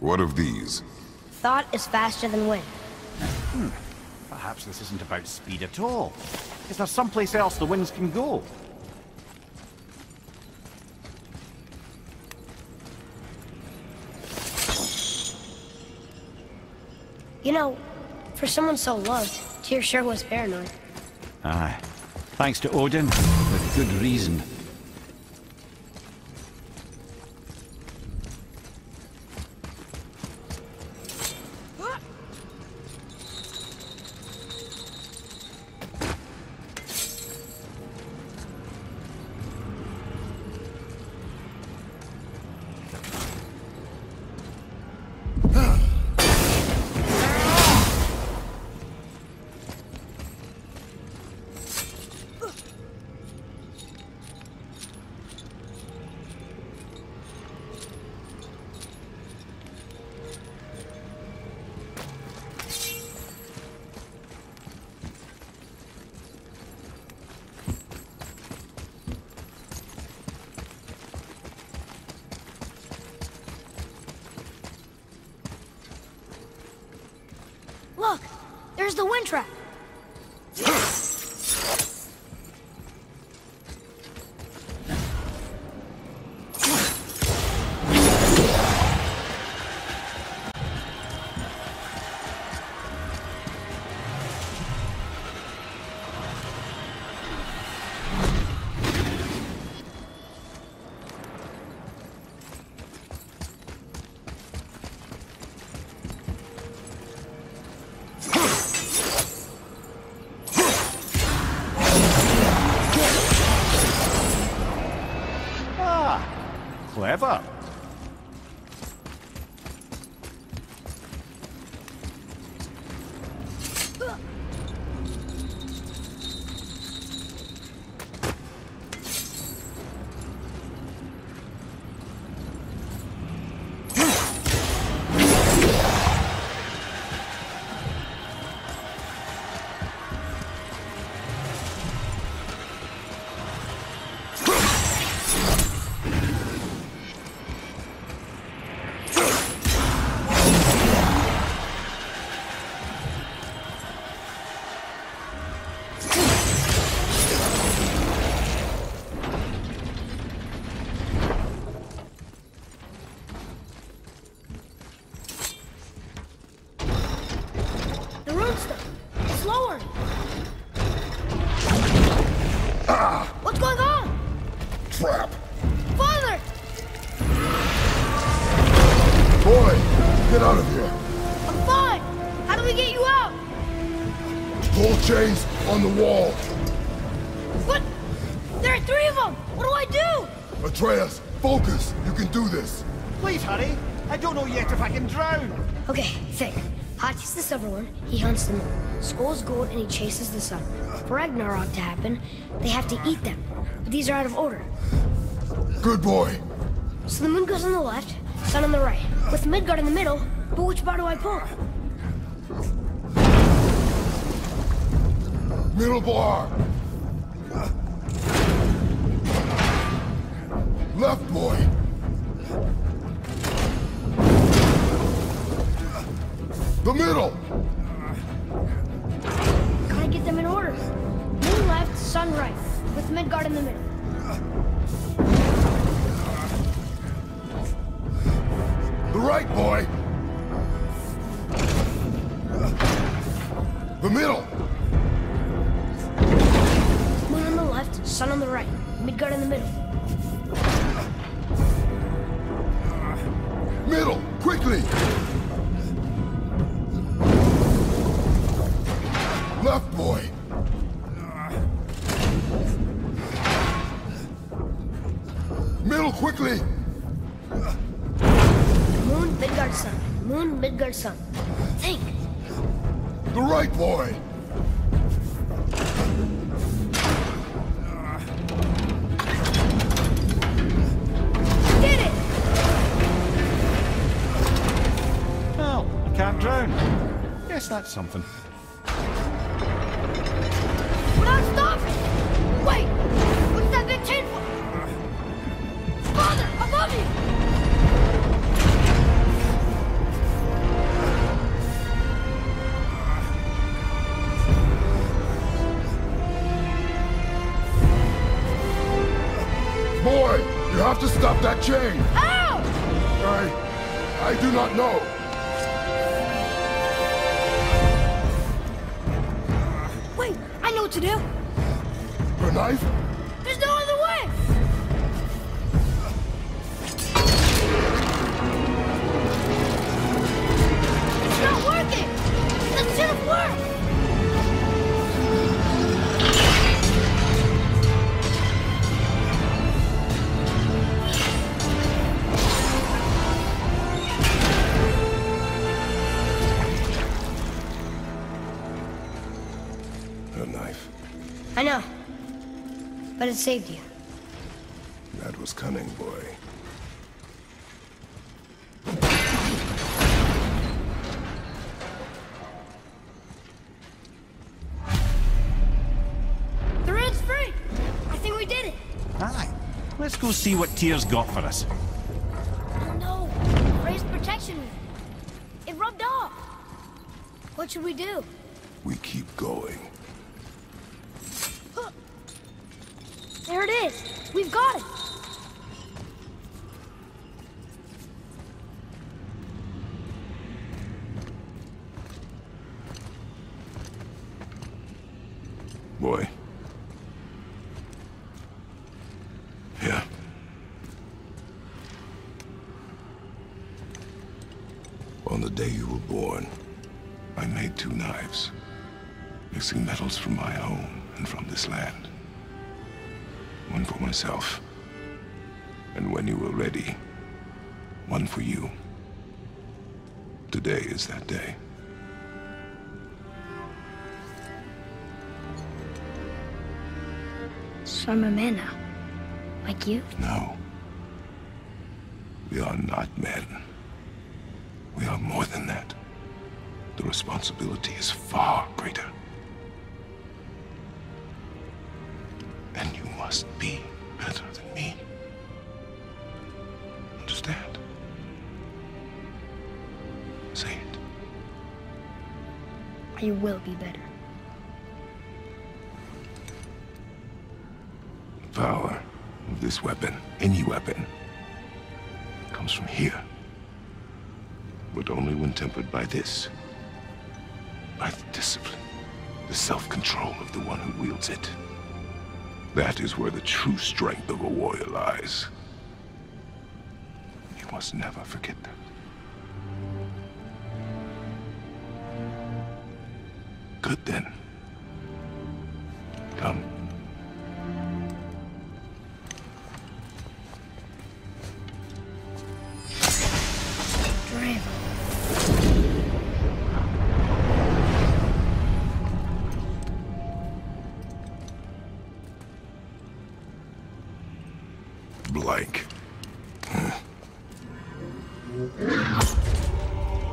What of these? Thought is faster than wind. Perhaps this isn't about speed at all. Is there someplace else the winds can go? You know, for someone so loved, Tyr sure was paranoid. Aye. Thanks to Odin, with good reason. Look! There's the wind trap! Clever. What's going on? Trap! Father! Boy, get out of here! I'm fine! How do we get you out? Pull chains on the wall! But there are 3 of them! What do I do? Atreus, focus! You can do this! Please hurry! I don't know yet if I can drown! Okay, think. Hati's the silver one, he hunts the moon. Skull's gold and he chases the sun. For Ragnarok to happen, they have to eat them. But these are out of order. Good boy! So the moon goes on the left, sun on the right. With Midgard in the middle, but which bar do I pull? Middle bar! Left boy! The middle! Gotta get them in order. Moon left, sun right, with Midgard in the middle. The right boy! The middle! Moon on the left, sun on the right, Midgard in the middle. Middle! Quickly! Left boy! Middle, quickly! Moon, Midgard, sun. Moon, Midgard, sun. Think! The right boy! Did it! Well, I can't drown. Guess that's something. We're not stopping! Wait! What's that big chain for? Father, above you! chain! How? I do not know. Wait, I know what to do. Her knife? There's no other way. It's not working. That should have worked. Her knife. I know. But it saved you. That was cunning, boy. The red's free. I think we did it. Aye. Let's go see what Tyr's got for us. Oh no. Ray's protection. It rubbed off. What should we do? We keep going. There it is. We've got it. Boy. Yeah. On the day you were born, I made 2 knives, mixing metals from my own and from this land. One for myself, and when you were ready, one for you. Today is that day. So I'm a man now. Like you? No. We are not men. We are more than that. The responsibility is far greater. And you must be better than me. Understand? Say it. You will be better. The power of this weapon, any weapon, comes from here. But only when tempered by this. By the discipline, the self-control of the one who wields it. That is where the true strength of a warrior lies. You must never forget that. Good then. Come. Blank.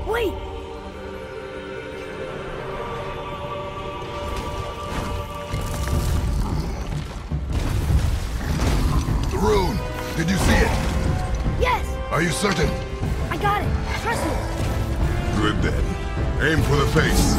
Wait! The rune! Did you see it? Yes! Are you certain? I got it. Trust me. Good then. Aim for the face.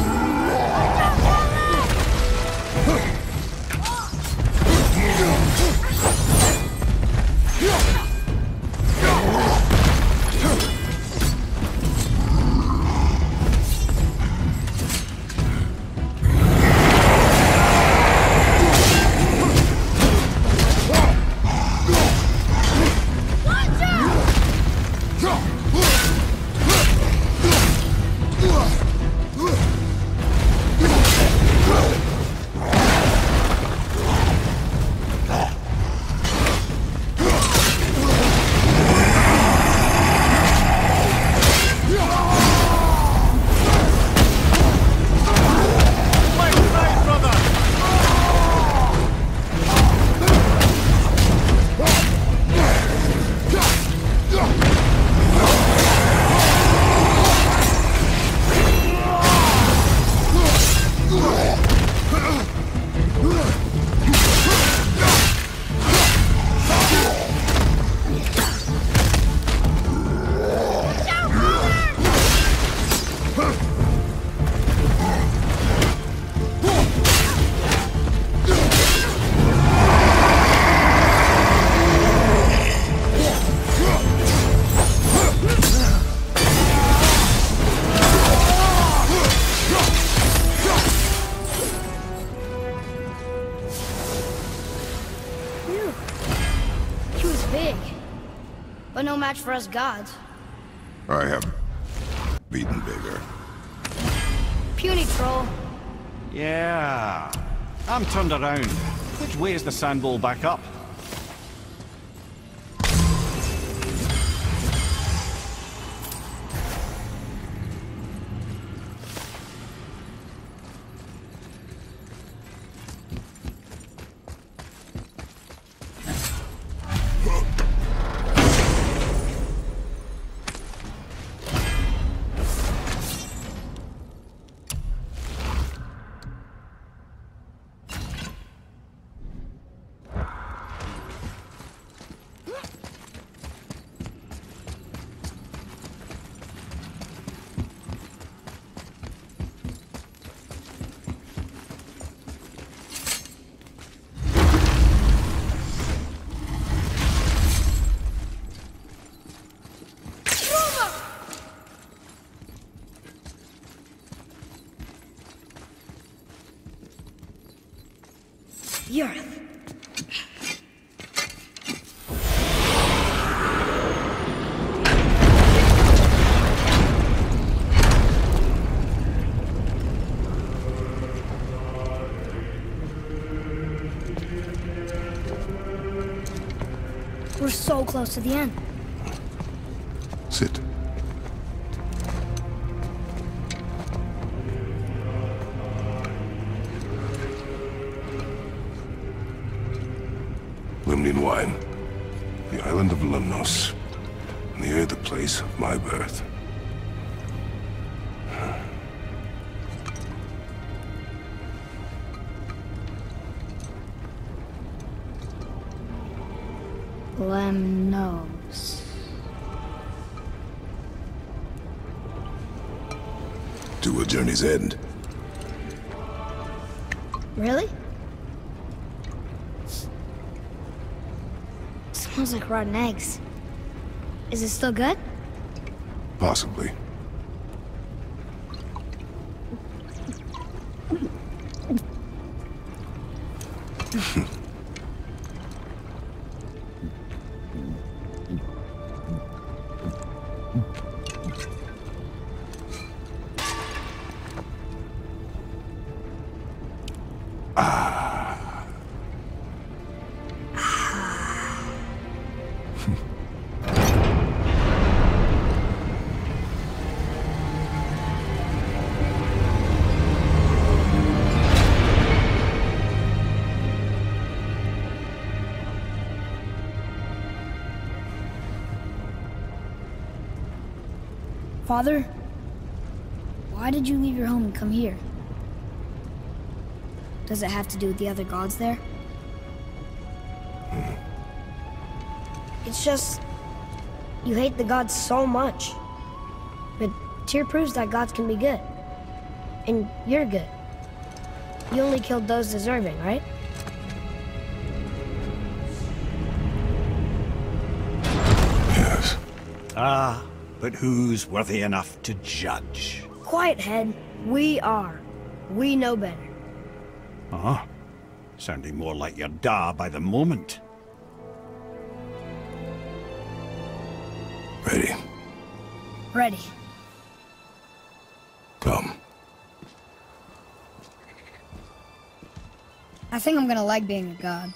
match for us gods. I have beaten bigger. Puny troll. Yeah. I'm turned around. Which way is the sand bowl back up? Yarth. We're so close to the end. Sit. Limnian wine. The island of Lemnos. Near the place of my birth. Lemnos. To a journey's end. Really? Smells like rotten eggs. Is it still good? Possibly. Father, why did you leave your home and come here? Does it have to do with the other gods there? It's just... you hate the gods so much. But Tyr proves that gods can be good. And you're good. You only killed those deserving, right? Yes. Ah, but who's worthy enough to judge? Quiet head. We are. We know better. Uh-huh. Sounding more like your da by the moment. Ready. Ready. Come. I think I'm gonna like being a god.